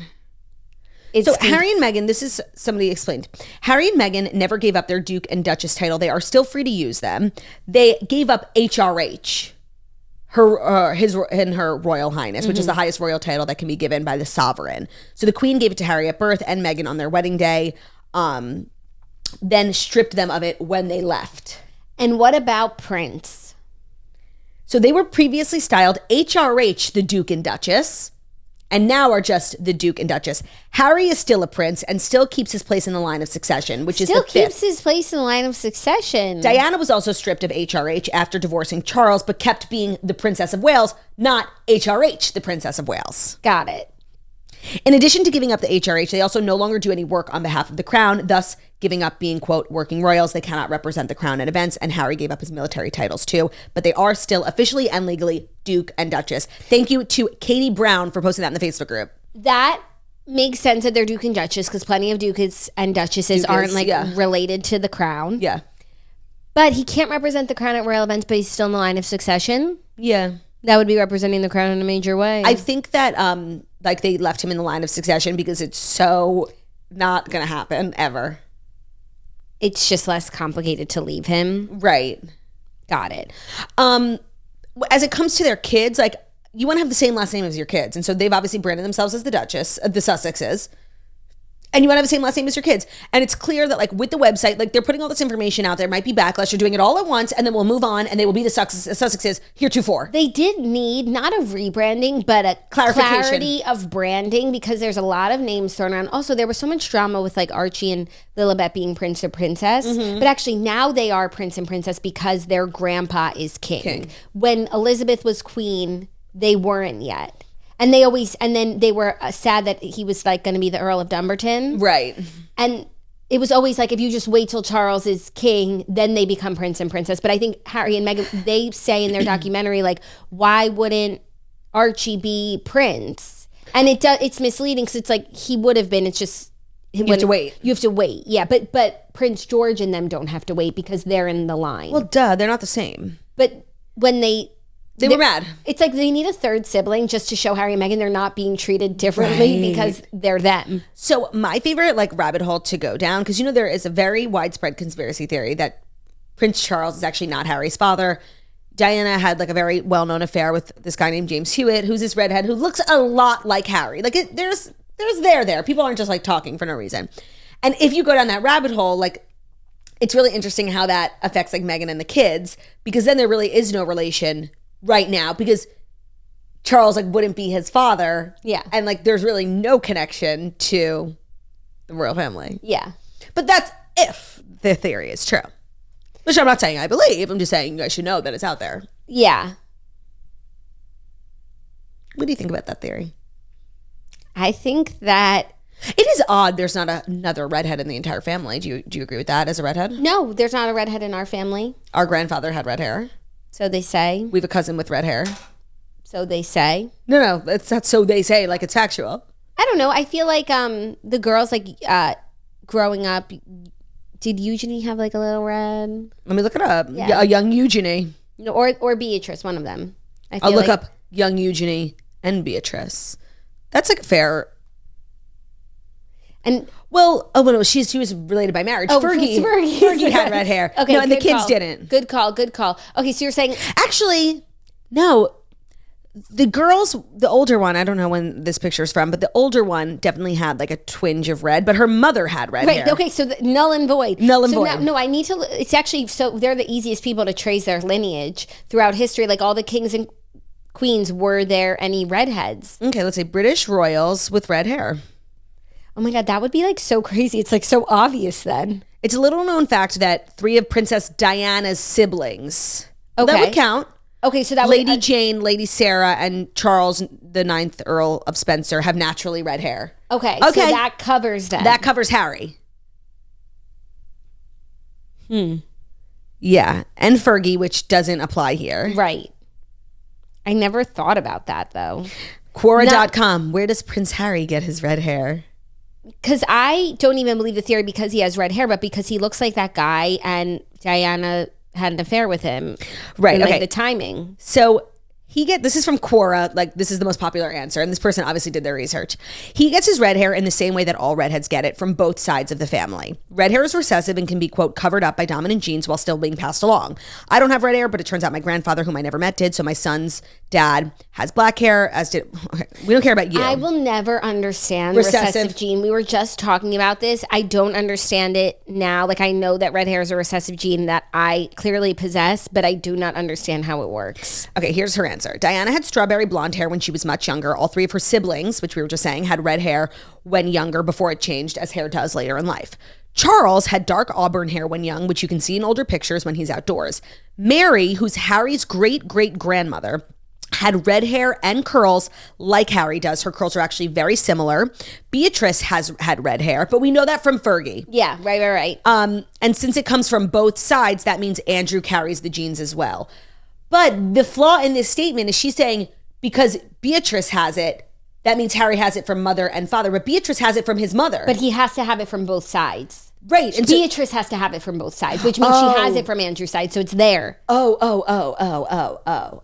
So Harry and Meghan, this is somebody explained. Harry and Meghan never gave up their Duke and Duchess title. They are still free to use them. They gave up HRH, her Royal Highness, which is the highest royal title that can be given by the sovereign. So the Queen gave it to Harry at birth and Meghan on their wedding day, then stripped them of it when they left. And what about Prince? So they were previously styled HRH, the Duke and Duchess, and now are just the Duke and Duchess. Harry is still a prince and still keeps his place in the line of succession, which is the fifth. Still keeps his place in the line of succession. Diana was also stripped of HRH after divorcing Charles, but kept being the Princess of Wales, not HRH, the Princess of Wales. Got it. In addition to giving up the HRH, they also no longer do any work on behalf of the crown, thus giving up being, quote, working royals. They cannot represent the crown at events, and Harry gave up his military titles too, but they are still officially and legally Duke and Duchess. Thank you to Katie Brown for posting that in the Facebook group. That makes sense that they're Duke and Duchess, because plenty of Dukes and Duchesses aren't related to the crown. Yeah. But he can't represent the crown at royal events, but he's still in the line of succession. Yeah. That would be representing the crown in a major way. I think that like they left him in the line of succession because it's so not going to happen ever. It's just less complicated to leave him. Right. Got it. As it comes to their kids, like, you want to have the same last name as your kids. And so they've obviously branded themselves as the Duchess, the Sussexes. And you want to have the same last name as your kids. And it's clear that, like, with the website, like, they're putting all this information out there. Might be backlash. They're doing it all at once, and then we'll move on, and they will be the Sussexes heretofore. They did need, not a rebranding, but a clarity of branding, because there's a lot of names thrown around. Also, there was so much drama with, like, Archie and Lilibet being prince or princess. Mm-hmm. But actually, now they are prince and princess because their grandpa is king. When Elizabeth was queen, they weren't yet. And then they were sad that he was like going to be the Earl of Dumbarton. Right. And it was always like, if you just wait till Charles is king, then they become prince and princess. But I think Harry and Meghan, they say in their documentary, like, why wouldn't Archie be prince? And it's misleading because it's like he would have been. It's just you have to wait. You have to wait. Yeah, but Prince George and them don't have to wait because they're in the line. Well, duh, they're not the same. But when they were mad. It's like they need a third sibling just to show Harry and Meghan they're not being treated differently because they're them. So my favorite like rabbit hole to go down, because there is a very widespread conspiracy theory that Prince Charles is actually not Harry's father. Diana had like a very well-known affair with this guy named James Hewitt, who's this redhead who looks a lot like Harry. Like there's there. People aren't just like talking for no reason. And if you go down that rabbit hole, like it's really interesting how that affects like Meghan and the kids, because then there really is no relation right now, because Charles like wouldn't be his father. Yeah. And like there's really no connection to the royal family. Yeah. But that's if the theory is true. Which I'm not saying I believe. I'm just saying you guys should know that it's out there. Yeah. What do you think about that theory? I think that it is odd there's not another redhead in the entire family. Do you agree with that as a redhead? No, there's not a redhead in our family. Our grandfather had red hair. So they say. We have a cousin with red hair. So they say. No, it's not so they say, like it's factual. I don't know. I feel like the girls like growing up, did Eugenie have like a little red? Let me look it up. Yeah. A young Eugenie. No, or Beatrice, one of them. I'll look up young Eugenie and Beatrice. That's like fair. And well, oh no, she was related by marriage. Oh, Fergie had red hair. Okay, no, and the kids call. didn't. Good call. Okay, so you're saying actually, no. The girls, the older one, I don't know when this picture is from, but the older one definitely had like a twinge of red, but her mother had red hair. Right, okay, so null and void. Void. No, I need to, it's actually, so they're the easiest people to trace their lineage throughout history. Like all the kings and queens, were there any redheads? Okay, let's say British royals with red hair. Oh my God, that would be like so crazy. It's like so obvious then. It's a little known fact that 3 of Princess Diana's siblings, that would count. Okay, so that Lady Jane, Lady Sarah, and Charles, the 9th Earl of Spencer, have naturally red hair. Okay, so that covers them. That covers Harry. Yeah, and Fergie, which doesn't apply here. Right. I never thought about that, though. Quora.com, where does Prince Harry get his red hair? Because I don't even believe the theory because he has red hair, but because he looks like that guy and Diana had an affair with him. Right. And, okay. The timing. So this is from Quora, like this is the most popular answer, and this person obviously did their research. He gets his red hair in the same way that all redheads get it, from both sides of the family. Red hair is recessive and can be, quote, covered up by dominant genes while still being passed along. I don't have red hair, but it turns out my grandfather, whom I never met, did, so my son's dad has black hair, as did, okay, we don't care about you. I will never understand recessive gene. We were just talking about this. I don't understand it now. Like I know that red hair is a recessive gene that I clearly possess, but I do not understand how it works. Okay, here's her answer. Diana had strawberry blonde hair when she was much younger. All 3 of her siblings, which we were just saying, had red hair when younger before it changed, as hair does later in life. Charles had dark auburn hair when young, which you can see in older pictures when he's outdoors. Mary, who's Harry's great-great-grandmother, had red hair and curls like Harry does. Her curls are actually very similar. Beatrice had red hair, but we know that from Fergie. Yeah, right. And since it comes from both sides, that means Andrew carries the genes as well. But the flaw in this statement is she's saying because Beatrice has it, that means Harry has it from mother and father, but Beatrice has it from his mother. But he has to have it from both sides. Right. And Beatrice has to have it from both sides, which means she has it from Andrew's side, so it's there. Oh.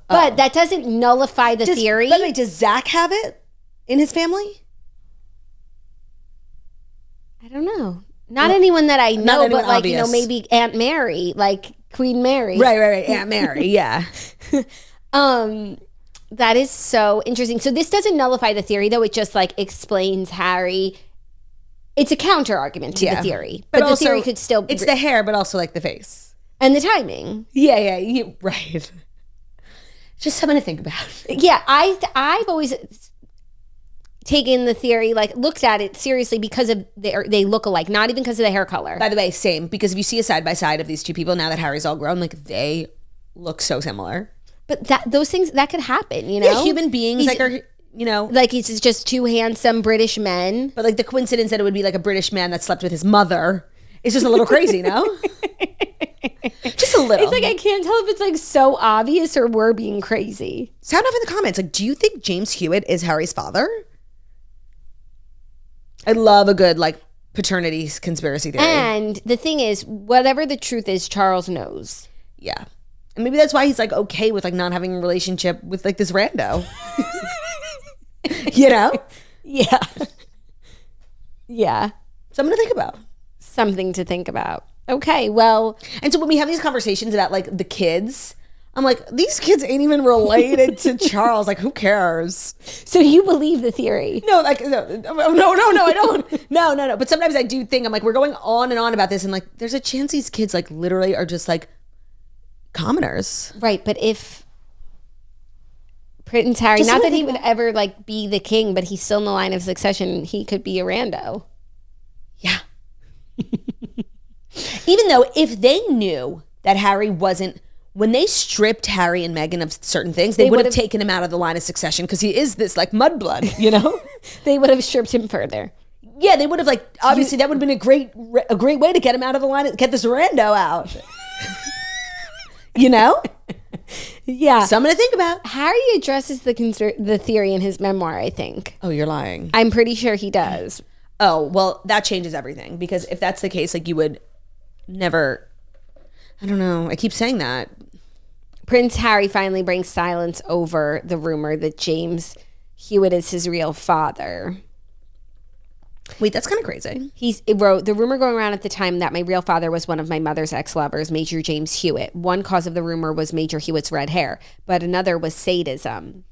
But that doesn't nullify the theory. By the way, does Zach have it in his family? I don't know. Not anyone that I know, but like, obvious. Maybe Aunt Mary, like Queen Mary. Right. Aunt Mary, yeah. That is so interesting. So this doesn't nullify the theory, though. It just like explains Harry. It's a counter argument to the theory, but the theory could still. It's the hair, but also like the face and the timing. Yeah, right. Just something to think about. Yeah, I've always taken the theory, like looked at it seriously because of they look alike, not even because of the hair color. By the way, same, because if you see a side by side of these two people now that Harry's all grown, like they look so similar. But those things that could happen, you know. Yeah, human beings you know. Like he's just two handsome British men. But like the coincidence that it would be like a British man that slept with his mother is just a little crazy, no? Just a little. It's like I can't tell if it's like so obvious or we're being crazy. Sound off in the comments. Like, do you think James Hewitt is Harry's father? I love a good like paternity conspiracy theory. And the thing is, whatever the truth is, Charles knows. Yeah. And maybe that's why he's like okay with like not having a relationship with like this rando. You know? Yeah. Yeah. Something to think about. Something to think about. Okay, well. And so when we have these conversations about like the kids, I'm like, these kids ain't even related to Charles. Like, who cares? So you believe the theory? No, like, no, I don't. No. But sometimes I do think, I'm like, we're going on and on about this. And like, there's a chance these kids like literally are just like commoners. Right, but if Prince Harry, not that he would ever like be the king, but he's still in the line of succession, he could be a rando. Yeah. Even though if they knew that Harry wasn't, when they stripped Harry and Meghan of certain things, they would have taken him out of the line of succession because he is this like mudblood, you know? They would have stripped him further. Yeah, they would have like, obviously that would have been a great way to get him out of the line, get this rando out. You know? Yeah. Something to think about. Harry addresses the theory in his memoir, I think. Oh, you're lying. I'm pretty sure he does. Oh, well, that changes everything because if that's the case, like you would never, I don't know. I keep saying that. Prince Harry finally brings silence over the rumor that James Hewitt is his real father. Wait, that's kind of crazy. It wrote, the rumor going around at the time that my real father was one of my mother's ex-lovers, Major James Hewitt. One cause of the rumor was Major Hewitt's red hair, but another was sadism.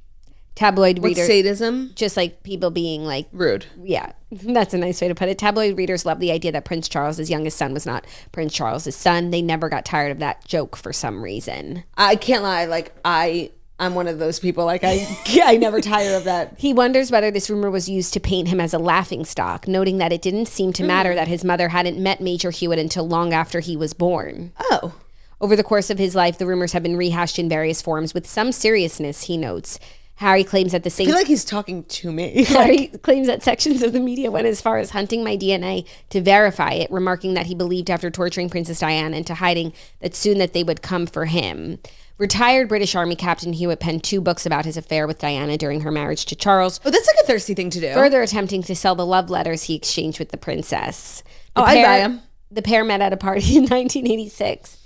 Tabloid readers. What's sadism? Just like people being like rude. Yeah, that's a nice way to put it. Tabloid readers love the idea that Prince Charles's youngest son was not Prince Charles's son. They never got tired of that joke for some reason. I can't lie. Like I'm one of those people. Like I never tire of that. He wonders whether this rumor was used to paint him as a laughingstock, noting that it didn't seem to matter that his mother hadn't met Major Hewitt until long after he was born. Oh. Over the course of his life, the rumors have been rehashed in various forms with some seriousness, he notes. Harry claims that the same... I feel like he's talking to me. Harry claims that sections of the media went as far as hunting my DNA to verify it, remarking that he believed after torturing Princess Diana into hiding that soon that they would come for him. Retired British Army Captain Hewitt penned 2 books about his affair with Diana during her marriage to Charles. Oh, that's like a thirsty thing to do. Further attempting to sell the love letters he exchanged with the princess. I'd buy him. The pair met at a party in 1986,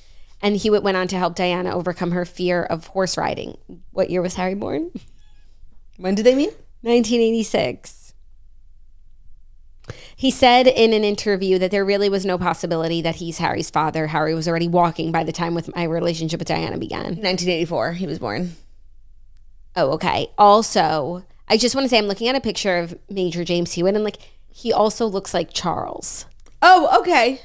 and Hewitt went on to help Diana overcome her fear of horse riding. What year was Harry born? When did they meet? 1986. He said in an interview that there really was no possibility that he's Harry's father. Harry was already walking by the time with my relationship with Diana began. 1984, he was born. Oh, okay. Also, I just want to say I'm looking at a picture of Major James Hewitt, and like he also looks like Charles. Oh, okay.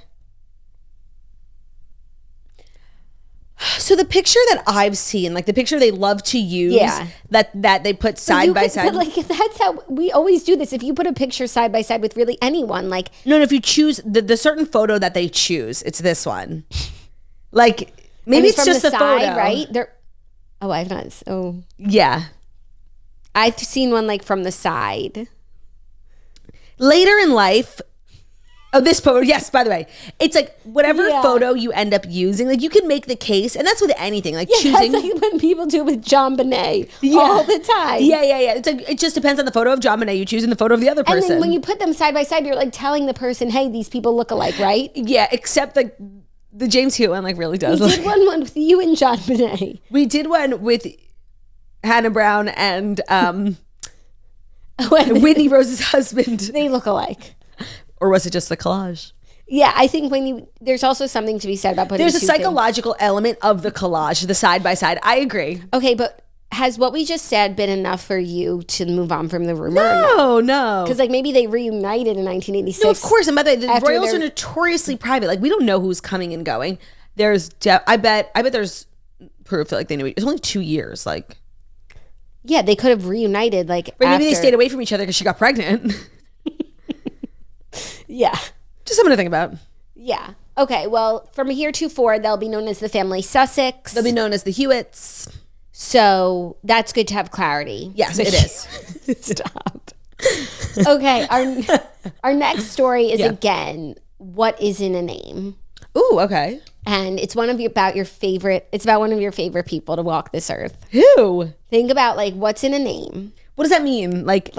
So the picture that I've seen, like the picture they love to use, that they put side by side. But like that's how we always do this. If you put a picture side by side with really anyone, like no, if you choose the certain photo that they choose, it's this one. Like maybe it's just the side, photo, right? I've not. Oh, yeah, I've seen one like from the side. Later in life. Oh, this photo. Yes, by the way. It's like whatever photo you end up using, like you can make the case, and that's with anything. Like choosing. That's like when people do with John Bonet all the time. Yeah. It's like it just depends on the photo of John Bonet you choose and the photo of the other person. And then when you put them side by side, you're like telling the person, hey, these people look alike, right? Yeah, except the James Hewitt one like really does. We did one with you and John Bonet. We did one with Hannah Brown and Whitney Rose's husband. They look alike. Or was it just the collage? Yeah, I think there's also something to be said about putting there's a psychological element of the collage, the side by side. I agree. Okay, but has what we just said been enough for you to move on from the rumor? No. Because like maybe they reunited in 1986. No, of course. And by the way, the royals are notoriously private. Like we don't know who's coming and going. I bet there's proof that like they knew it's only 2 years. Like, yeah, they could have reunited. Like, maybe they stayed away from each other because she got pregnant. Yeah. Just something to think about. Yeah. Okay, well, from here to forward, they'll be known as the family Sussex. They'll be known as the Hewitts. So that's good to have clarity. Yes, it is. Stop. Okay, our next story is again, what is in a name? Ooh, okay. And it's about one of your favorite people to walk this earth. Who? Think about like what's in a name. What does that mean? Like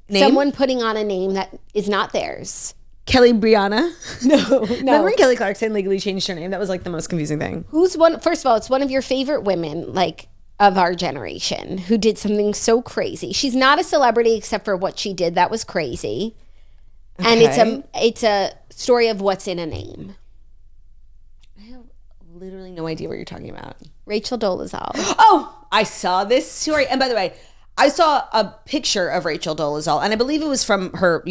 name? Someone putting on a name that is not theirs. Kelly Brianna? No. Remember when Kelly Clarkson legally changed her name? That was like the most confusing thing. First of all, it's one of your favorite women, like of our generation, who did something so crazy. She's not a celebrity except for what she did. That was crazy. Okay. And it's a story of what's in a name. I have literally no idea what you're talking about. Rachel Dolezal. Oh, I saw this story. And by the way, I saw a picture of Rachel Dolezal, and I believe it was from her,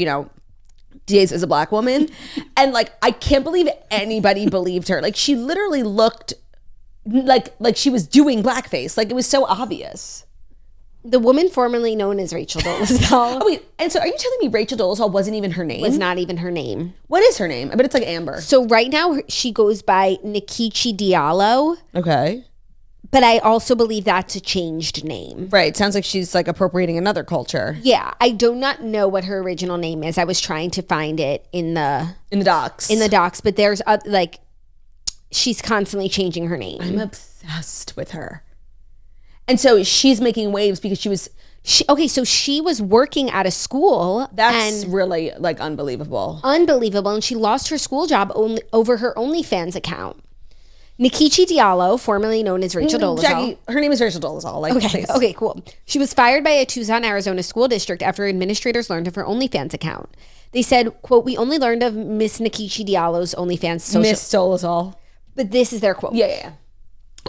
days as a black woman. And like, I can't believe anybody believed her. Like, she literally looked like she was doing blackface. Like, it was so obvious. The woman formerly known as Rachel Dolezal. Oh wait, and so are you telling me Rachel Dolezal wasn't even her name? Was not even her name. What is her name? I bet it's like Amber. So right now she goes by Nikichi Diallo. Okay. But I also believe that's a changed name. Right. Sounds like she's like appropriating another culture. Yeah. I do not know what her original name is. I was trying to find it in the docs. But there's she's constantly changing her name. I'm obsessed with her. And so she's making waves because she was working at a school. That's really like unbelievable. And she lost her school job over her OnlyFans account. Nikichi Diallo, formerly known as Rachel Dolezal. Jackie, her name is Rachel Dolezal. Okay, cool. She was fired by a Tucson, Arizona school district after administrators learned of her OnlyFans account. They said, quote, "We only learned of Miss Nikichi Diallo's OnlyFans social..." Miss Dolezal. But this is their quote. Yeah.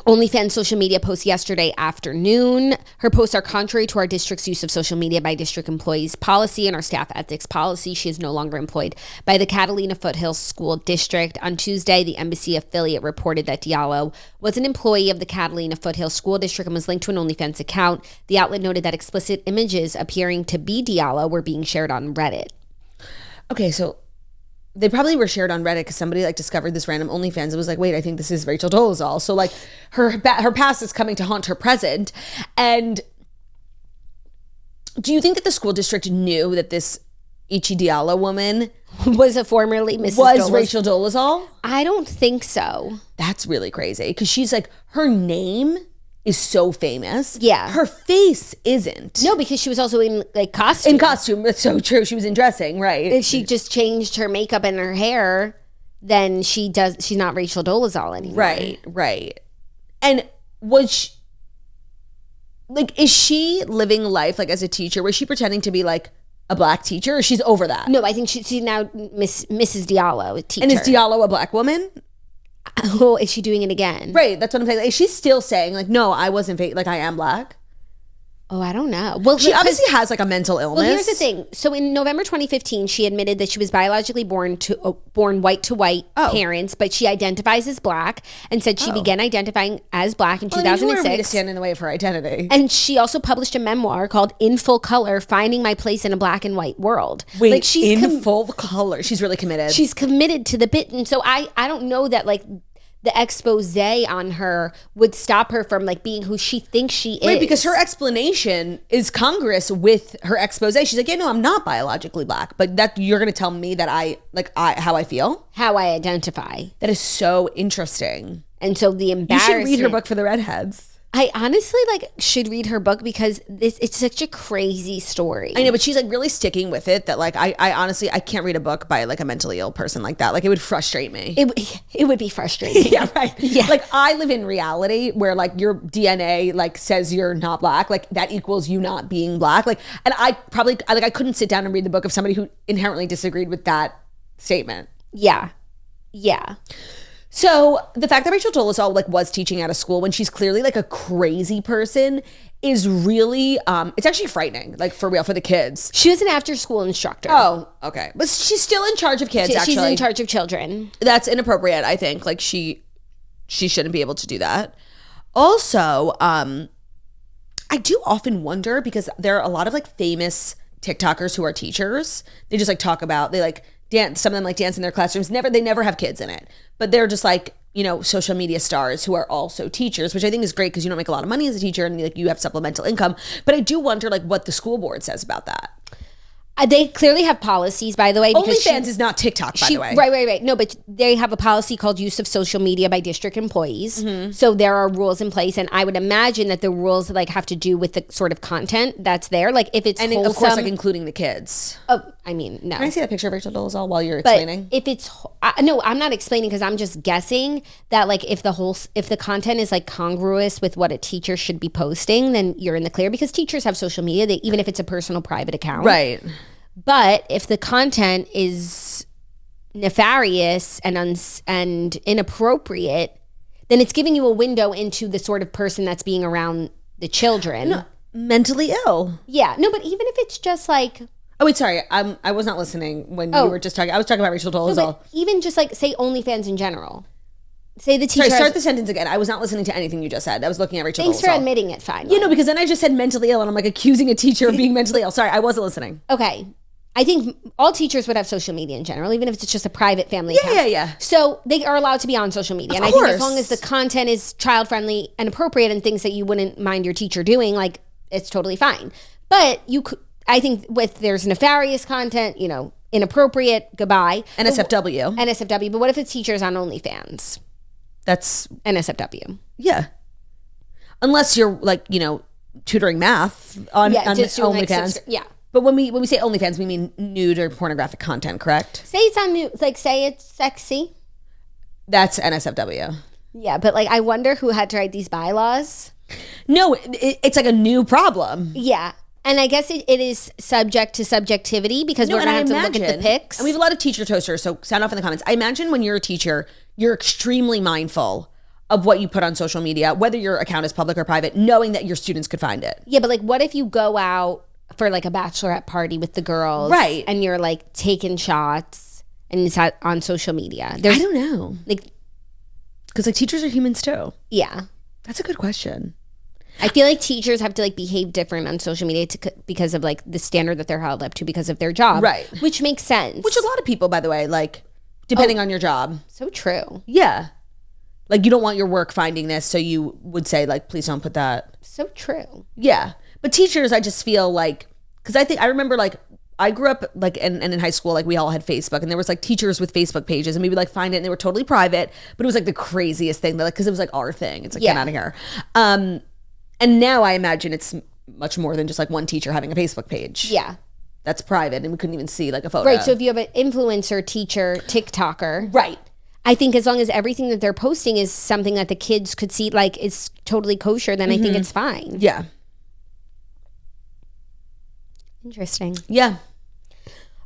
OnlyFans social media post yesterday afternoon. Her posts are contrary to our district's use of social media by district employees policy and our staff ethics policy. She is no longer employed by the Catalina Foothills School District. On Tuesday, the embassy affiliate reported that Diallo was an employee of the Catalina Foothills School District and was linked to an OnlyFans account. The outlet noted that explicit images appearing to be Diallo were being shared on Reddit. Okay, so they probably were shared on Reddit because somebody like discovered this random OnlyFans and was like, wait, I think this is Rachel Dolezal. So like her past is coming to haunt her present. And do you think that the school district knew that this Ichi Diallo woman was a formerly Mrs. Rachel Dolezal? I don't think so. That's really crazy because she's like, her name is so famous. Yeah. Her face isn't. No, because she was also in like costume. In costume. That's so true. She was in dressing, right? If she just changed her makeup and her hair, then she's not Rachel Dolezal anymore. Right. And is she living life like as a teacher? Was she pretending to be like a black teacher or she's over that? No, I think she's now Mrs. Diallo, a teacher. And is Diallo a black woman? Oh, is she doing it again? Right, that's what I'm saying. Like, she's still saying like, no, I wasn't like I am black. Oh, I don't know. Well, she obviously has like a mental illness. Well, here's the thing. So in November 2015, she admitted that she was biologically born white to white parents, but she identifies as black and said she began identifying as black in 2006. Who are we to stand in the way of her identity? And she also published a memoir called In Full Color, Finding My Place in a Black and White World. Wait, like she's in full color. She's really committed. She's committed to the bit. And so I don't know that like the expose on her would stop her from like being who she thinks she is. Right, because her explanation is congruous with her expose. She's like, yeah, no, I'm not biologically black, but that you're going to tell me that how I feel? How I identify. That is so interesting. And so the embarrassment. You should read her book for the redheads. I honestly should read her book because it's such a crazy story. I know, but she's like really sticking with it that like I honestly I can't read a book by like a mentally ill person like that. Like it would frustrate me. It would be frustrating. Yeah, right. Yeah. Like I live in reality where like your DNA like says you're not black, like that equals you not being black. Like, and I couldn't sit down and read the book of somebody who inherently disagreed with that statement. Yeah. So the fact that Rachel Dolezal like was teaching at a school when she's clearly like a crazy person is really, it's actually frightening, like for real, for the kids. She was an after school instructor. Oh, okay. But she's still in charge of kids, actually. She's in charge of children. That's inappropriate, I think. Like she shouldn't be able to do that. Also, I do often wonder because there are a lot of like famous TikTokers who are teachers. They just like talk about, they like dance, some of them like dance in their classrooms. They never have kids in it, but they're just like social media stars who are also teachers, which I think is great because you don't make a lot of money as a teacher and like you have supplemental income. But I do wonder like what the school board says about that. They clearly have policies, by the way. OnlyFans is not TikTok, by the way. Right. No, but they have a policy called use of social media by district employees. So there are rules in place, and I would imagine that the rules like have to do with the sort of content that's there. Like if it's and wholesome, of course, like including the kids. Oh, I mean, no. Can I see that picture of Rachel Dolezal while you're explaining? If it's no, I'm not explaining because I'm just guessing that like if the content is like congruous with what a teacher should be posting, then you're in the clear because teachers have social media, even if it's a personal private account, right? But if the content is nefarious and inappropriate, then it's giving you a window into the sort of person that's being around the children. No, mentally ill. Yeah. No, but even if it's just like... Oh, wait, sorry. I was not listening when you were just talking. I was talking about Rachel Dolezal. No, even just like, say OnlyFans in general. Say the teacher... Sorry, start the sentence again. I was not listening to anything you just said. I was looking at Rachel Dolezal. Thanks for admitting it, finally. Because then I just said mentally ill and I'm like accusing a teacher of being mentally ill. Sorry, I wasn't listening. Okay. I think all teachers would have social media in general, even if it's just a private family account. Yeah. So they are allowed to be on social media. And I think as long as the content is child-friendly and appropriate and things that you wouldn't mind your teacher doing, like, it's totally fine. But I think there's nefarious content, inappropriate, goodbye. NSFW. But what if it's teachers on OnlyFans? That's... NSFW. Yeah. Unless you're, like, tutoring math on OnlyFans. Yeah. But when we say OnlyFans, we mean nude or pornographic content, correct? Say it's on nude, like say it's sexy. That's NSFW. Yeah, but like I wonder who had to write these bylaws. No, it's like a new problem. Yeah. And I guess it is subject to subjectivity because we're going to have to look at the pics. And we have a lot of teacher toasters, so sound off in the comments. I imagine when you're a teacher, you're extremely mindful of what you put on social media, whether your account is public or private, knowing that your students could find it. Yeah, but like what if you go out for like a bachelorette party with the girls, right? And you're like taking shots and it's on social media. I don't know, like because like teachers are humans too. Yeah, that's a good question. I feel like teachers have to like behave different on social media because of like the standard that they're held up to because of their job, right? Which makes sense. Which a lot of people, by the way, like depending on your job. So true. Yeah, like you don't want your work finding this, so you would say like, please don't put that. So true. Yeah. But teachers, I just feel like, because I remember like, I grew up like, and in high school, like we all had Facebook and there was like teachers with Facebook pages and we would like find it and they were totally private, but it was like the craziest thing, like, because it was like our thing. It's like, get out of here. And now I imagine it's much more than just like one teacher having a Facebook page. Yeah. That's private and we couldn't even see like a photo. Right. So if you have an influencer, teacher, TikToker. Right. I think as long as everything that they're posting is something that the kids could see, like it's totally kosher, then I think it's fine. Yeah. Interesting. Yeah.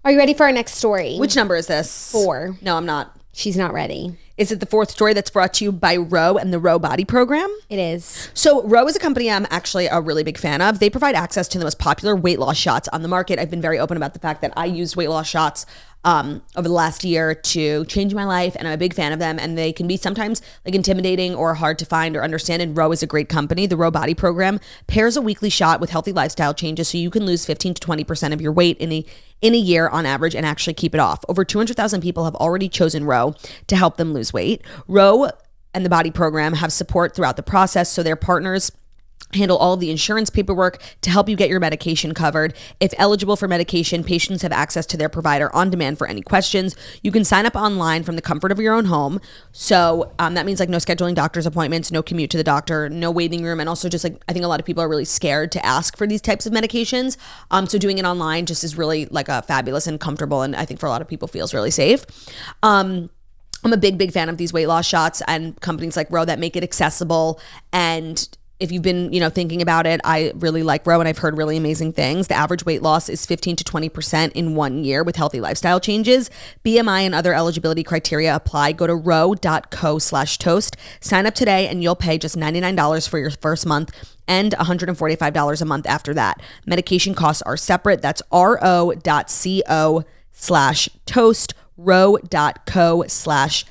Are you ready for our next story? Which number is this? 4. No, I'm not. She's not ready. Is it the 4th story that's brought to you by Ro and the Ro Body Program? It is. So Ro is a company I'm actually a really big fan of. They provide access to the most popular weight loss shots on the market. I've been very open about the fact that I used weight loss shots over the last year to change my life, and I'm a big fan of them, and they can be sometimes like intimidating or hard to find or understand, and Ro is a great company. The Ro Body Program pairs a weekly shot with healthy lifestyle changes so you can lose 15 to 20% of your weight in a year on average and actually keep it off. Over 200,000 people have already chosen Ro to help them lose weight. Ro and the Body Program have support throughout the process, so their partners handle all of the insurance paperwork to help you get your medication covered. If eligible for medication, patients have access to their provider on demand for any questions. You can sign up online from the comfort of your own home. So that means like no scheduling doctor's appointments, no commute to the doctor, no waiting room. And also just like, I think a lot of people are really scared to ask for these types of medications. So doing it online just is really like a fabulous and comfortable. And I think for a lot of people feels really safe. I'm a big fan of these weight loss shots and companies like Ro that make it accessible. And if you've been, thinking about it, I really like Ro and I've heard really amazing things. The average weight loss is 15 to 20% in 1 year with healthy lifestyle changes. BMI and other eligibility criteria apply. Go to ro.co/toast. Sign up today and you'll pay just $99 for your first month and $145 a month after that. Medication costs are separate. That's ro.co/toast, ro.co/toast.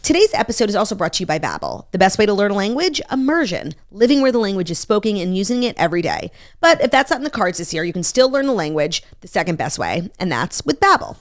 Today's episode is also brought to you by Babbel. The best way to learn a language? Immersion. Living where the language is spoken and using it every day. But if that's not in the cards this year, you can still learn the language the second best way, and that's with Babbel.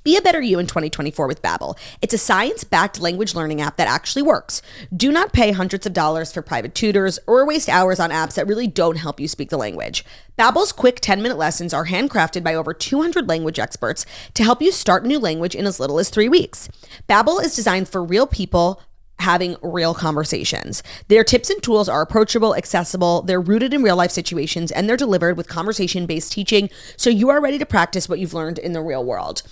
Be a better you in 2024 with Babbel. It's a science-backed language learning app that actually works. Do not pay hundreds of dollars for private tutors or waste hours on apps that really don't help you speak the language. Babbel's quick 10-minute lessons are handcrafted by over 200 language experts to help you start a new language in as little as 3 weeks. Babbel is designed for real people having real conversations. Their tips and tools are approachable, accessible, they're rooted in real life situations, and they're delivered with conversation-based teaching, so you are ready to practice what you've learned in the real world.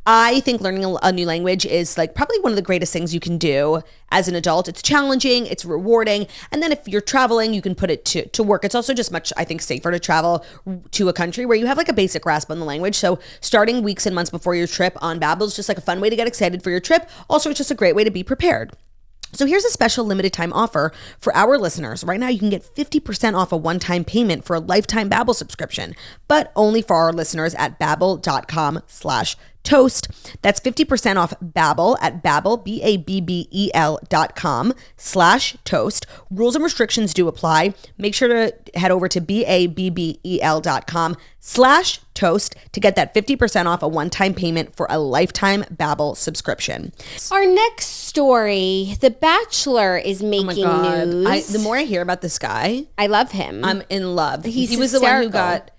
I think learning a new language is like probably one of the greatest things you can do as an adult. It's challenging, it's rewarding, and then if you're traveling, you can put it to work. It's also just much, I think, safer to travel to a country where you have like a basic grasp on the language. So starting weeks and months before your trip on Babbel is just like a fun way to get excited for your trip. Also, it's just a great way to be prepared. So here's a special limited time offer for our listeners. Right now, you can get 50% off a one-time payment for a lifetime Babbel subscription, but only for our listeners at babbel.com/toast. That's 50% off Babbel at Babbel, BABBEL.com/toast. Rules and restrictions do apply. Make sure to head over to BABBEL.com/toast to get that 50% off a one-time payment for a lifetime Babbel subscription. Our next story, The Bachelor is making news. The more I hear about this guy, I love him. I'm in love. He was the one who got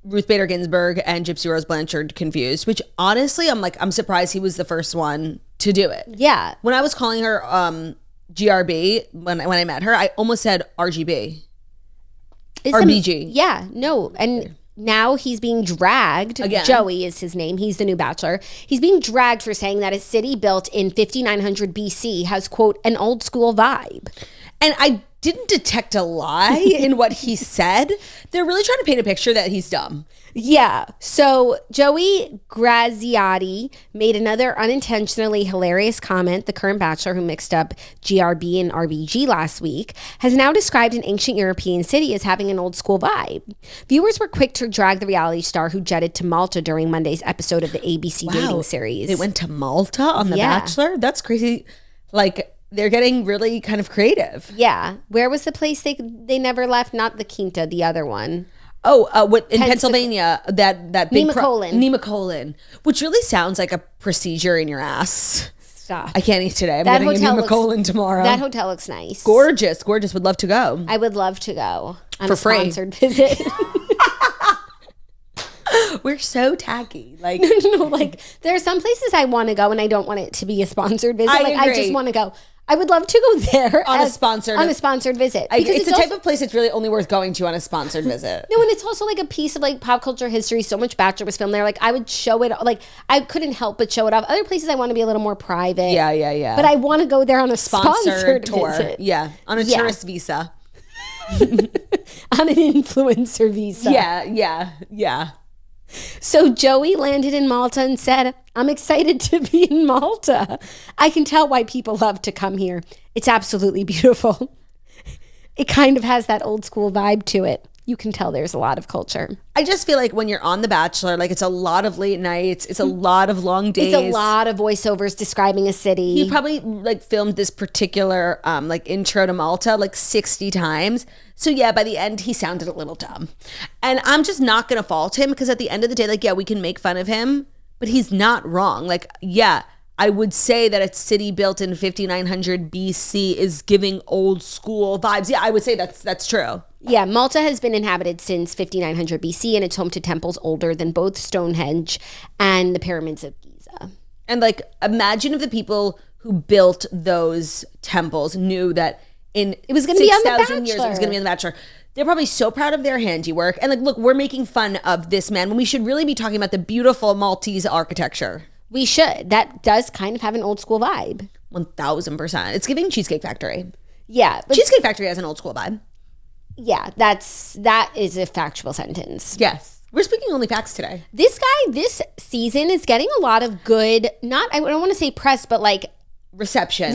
Ruth Bader Ginsburg and Gypsy Rose Blanchard confused, which honestly, I'm surprised he was the first one to do it. Yeah. When I was calling her GRB, when I met her, I almost said RGB. RBG. Yeah, no. And now he's being dragged. Again. Joey is his name. He's the new Bachelor. He's being dragged for saying that a city built in 5900 BC has, quote, an old school vibe. And I didn't detect a lie in what he said. They're really trying to paint a picture that he's dumb. Yeah. So Joey Graziadei made another unintentionally hilarious comment. The current Bachelor, who mixed up GRB and RBG last week, has now described an ancient European city as having an old school vibe. Viewers were quick to drag the reality star who jetted to Malta during Monday's episode of the ABC dating series. They went to Malta on The Bachelor? That's crazy. Like, they're getting really kind of creative. Yeah. Where was the place they never left? Not the Quinta, the other one. Oh, in Pennsylvania, that big Nemacolin, which really sounds like a procedure in your ass. Stop. I can't eat today. I'm getting a Nemacolin tomorrow. That hotel looks nice. Gorgeous. Would love to go. I would love to go on for a free. Sponsored visit. We're so tacky. Like no, like there are some places I want to go and I don't want it to be a sponsored visit. I just want to go. I would love to go there on a sponsored visit. It's the type of place it's really only worth going to on a sponsored visit. No, and it's also like a piece of like pop culture history. So much Bachelor was filmed there. Like I would show it. Like I couldn't help but show it off. Other places I want to be a little more private. Yeah. But I want to go there on a sponsored tour. Visit. Yeah, on a tourist visa. On an influencer visa. Yeah. So Joey landed in Malta and said, I'm excited to be in Malta. I can tell why people love to come here. It's absolutely beautiful. It kind of has that old school vibe to it. You can tell there's a lot of culture. I just feel like when you're on The Bachelor, like it's a lot of late nights. It's a lot of long days. It's a lot of voiceovers describing a city. He probably like filmed this particular like intro to Malta like 60 times. So yeah, by the end, he sounded a little dumb. And I'm just not going to fault him because at the end of the day, like, yeah, we can make fun of him, but he's not wrong. Like, yeah, I would say that a city built in 5900 BC is giving old school vibes. Yeah, I would say that's true. Yeah, Malta has been inhabited since 5900 BC, and it's home to temples older than both Stonehenge and the pyramids of Giza. And like, imagine if the people who built those temples knew that it was going to be 6,000 years, it was going to be on The Bachelor. They're probably so proud of their handiwork. And like, look, we're making fun of this man when we should really be talking about the beautiful Maltese architecture. We should. That does kind of have an old school vibe. 1,000%. It's giving Cheesecake Factory. Yeah. But Cheesecake Factory has an old school vibe. Yeah, that is a factual sentence. Yes. We're speaking only facts today. This guy, this season is getting a lot of good, I don't want to say press, but like reception.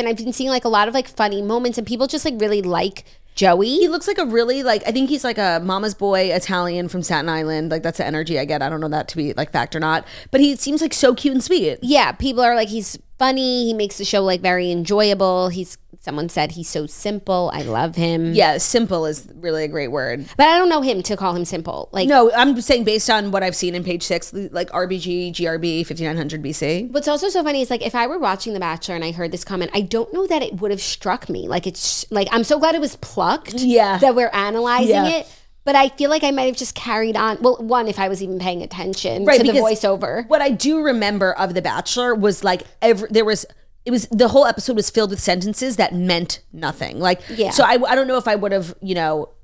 I've been seeing like a lot of like funny moments and people just like really like Joey. He looks like a really like, I think he's like a mama's boy Italian from Staten Island. Like that's the energy I get. I don't know that to be like fact or not, but he seems like so cute and sweet. Yeah, people are like, he's funny. He makes the show like very enjoyable. He's Someone said he's so simple. I love him. Yeah, simple is really a great word. But I don't know him to call him simple. Like, no, I'm saying based on what I've seen in page 6, like RBG, GRB, 5900 BC. What's also so funny is like if I were watching The Bachelor and I heard this comment, I don't know that it would have struck me. Like it's like I'm so glad it was plucked. Yeah. That we're analyzing it. But I feel like I might have just carried on. Well, one, if I was even paying attention to the voiceover. What I do remember of The Bachelor was like the whole episode was filled with sentences that meant nothing. Like, so I don't know if I would have,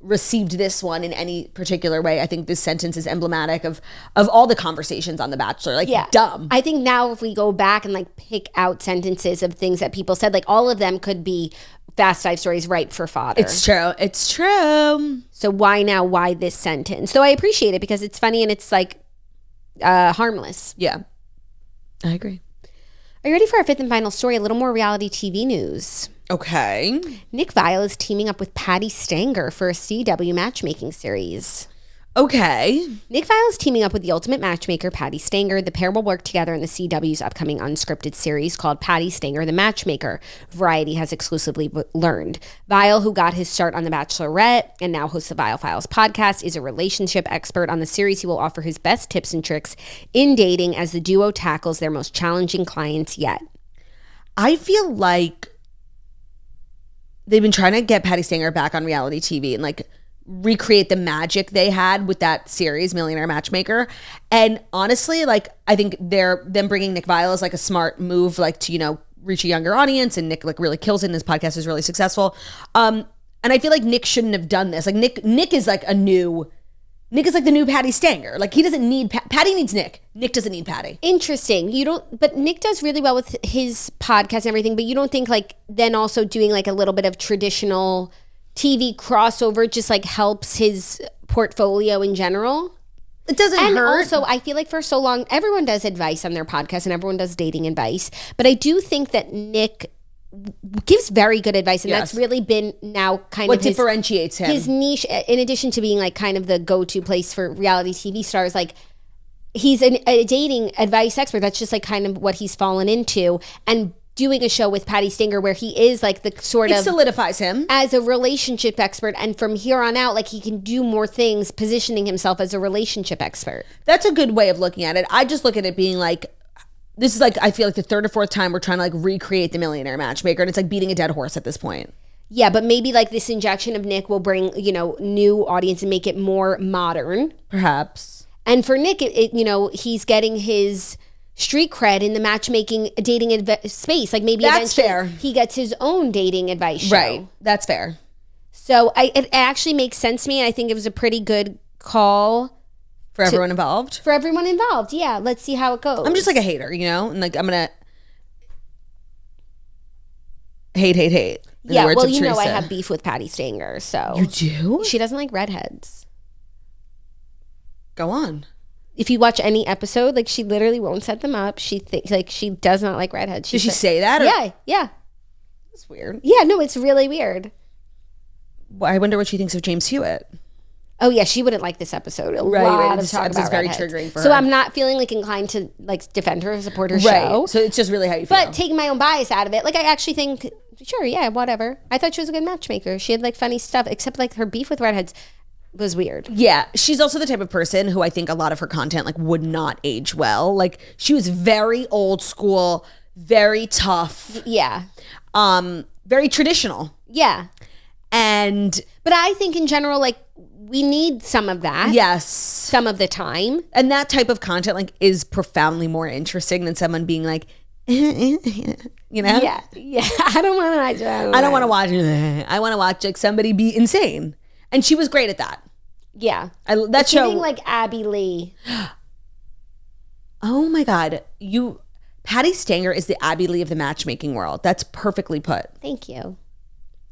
received this one in any particular way. I think this sentence is emblematic of all the conversations on The Bachelor. Like, dumb. I think now if we go back and like pick out sentences of things that people said, like all of them could be Fast Five stories ripe for fodder. It's true. It's true. So why now? Why this sentence? Though I appreciate it because it's funny and it's like harmless. Yeah, I agree. Are you ready for our fifth and final story? A little more reality TV news. Okay. Nick Viall is teaming up with Patti Stanger for a CW matchmaking series. Okay. Nick Viall is teaming up with the ultimate matchmaker, Patti Stanger. The pair will work together in the CW's upcoming unscripted series called Patti Stanger, the Matchmaker. Variety has exclusively learned. Viall, who got his start on The Bachelorette and now hosts the Viall Files podcast, is a relationship expert. On the series, he will offer his best tips and tricks in dating as the duo tackles their most challenging clients yet. I feel like they've been trying to get Patti Stanger back on reality TV and like recreate the magic they had with that series, Millionaire Matchmaker. And honestly, like I think them bringing Nick Viall is like a smart move, like to reach a younger audience. And Nick like really kills it, and his podcast is really successful. And I feel like Nick shouldn't have done this. Like Nick is like the new Patti Stanger. Like he doesn't need Patti needs Nick. Nick doesn't need Patti. Interesting. But Nick does really well with his podcast and everything. But you don't think like then also doing like a little bit of traditional TV crossover just like helps his portfolio in general? It doesn't hurt. And also, I feel like for so long, everyone does advice on their podcast and everyone does dating advice. But I do think that Nick gives very good advice. And that's really been now kind what of what differentiates him. His niche, in addition to being like kind of the go-to place for reality TV stars, like he's a dating advice expert. That's just like kind of what he's fallen into. And doing a show with Patti Stanger where he is like the it solidifies him as a relationship expert, and from here on out like he can do more things positioning himself as a relationship expert. That's a good way of looking at it. I just look at it being like, this is like, I feel like the third or fourth time we're trying to like recreate the Millionaire Matchmaker, and it's like beating a dead horse at this point. Yeah, but maybe like this injection of Nick will bring new audience and make it more modern perhaps. And for Nick he's getting his street cred in the matchmaking dating space. Like maybe that's eventually fair. He gets his own dating advice show. Right. That's fair. So it actually makes sense to me. I think it was a pretty good call. For everyone involved? For everyone involved, yeah. Let's see how it goes. I'm just like a hater, and like I'm going to hate. Yeah, well, I have beef with Patti Stanger, so. You do? She doesn't like redheads. Go on. If you watch any episode, like she literally won't set them up. She she does not like redheads. Did she say that? Or? Yeah. That's weird. Yeah, no, it's really weird. Well, I wonder what she thinks of James Hewitt. Oh yeah, she wouldn't like this episode. Right. This is very triggering for her. So I'm not feeling like inclined to like defend her or support her show. So it's just really how you feel. But taking my own bias out of it, like I actually think, sure, yeah, whatever. I thought she was a good matchmaker. She had like funny stuff, except like her beef with redheads was weird. Yeah, she's also the type of person who I think a lot of her content like would not age well. Like she was very old school, very tough. Yeah. Very traditional. Yeah. But I think in general, like we need some of that. Yes. Some of the time. And that type of content like is profoundly more interesting than someone being like, Yeah. I don't want to watch that. I don't want to watch it. I want to watch like somebody be insane. And she was great at that. Yeah. That show. Like Abby Lee. Oh my God. Patti Stanger is the Abby Lee of the matchmaking world. That's perfectly put. Thank you.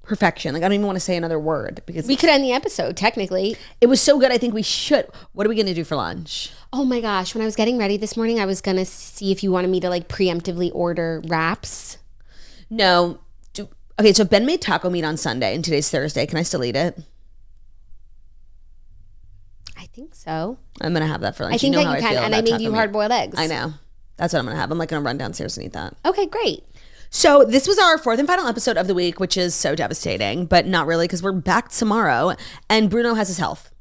Perfection. Like I don't even want to say another word because we could end the episode technically. It was so good. I think we should. What are we going to do for lunch? Oh my gosh. When I was getting ready this morning, I was going to see if you wanted me to like preemptively order wraps. No. Okay. So Ben made taco meat on Sunday and today's Thursday. Can I still eat it? I think so. I'm going to have that for lunch. I think that you can. And I made you hard-boiled eggs. I know. That's what I'm going to have. I'm like going to run downstairs and eat that. Okay, great. So this was our fourth and final episode of the week, which is so devastating, but not really because we're back tomorrow and Bruno has his health.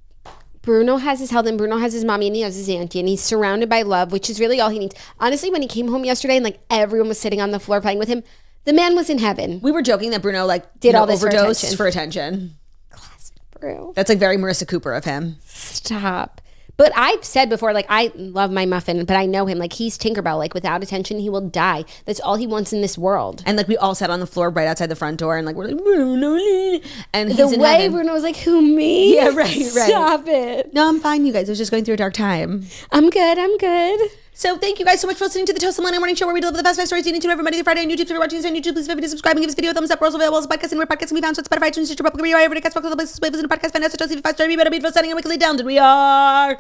Bruno has his health and Bruno has his mommy and he has his auntie and he's surrounded by love, which is really all he needs. Honestly, when he came home yesterday and like everyone was sitting on the floor playing with him, the man was in heaven. We were joking that Bruno did all this overdosed for attention. Classic Bruno. That's like very Marissa Cooper of him. Stop. But I've said before, like, I love my muffin, but I know him. Like, he's Tinkerbell. Like, without attention, he will die. That's all he wants in this world. And, like, we all sat on the floor right outside the front door, and, like, we're like, Bruno. And the way Bruno was like, who, me? Yeah, right. Stop it. No, I'm fine, you guys. I was just going through a dark time. I'm good. So thank you guys so much for listening to the Toast and Millennial Morning Show, where we deliver the best 5 stories to every Monday through Friday on YouTube. So if you're watching this on YouTube, please feel free to subscribe and give this video a thumbs up. We're also available as a podcast and where podcasts can be found. So it's Spotify, iTunes, Stitcher, Public Radio, every podcast, the places, waves, and podcast. Find us at Toast, 5 star, be better, be for setting and weekly down. We are.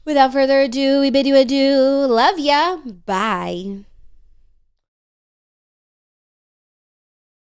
Without further ado, we bid you adieu. Love ya. Bye.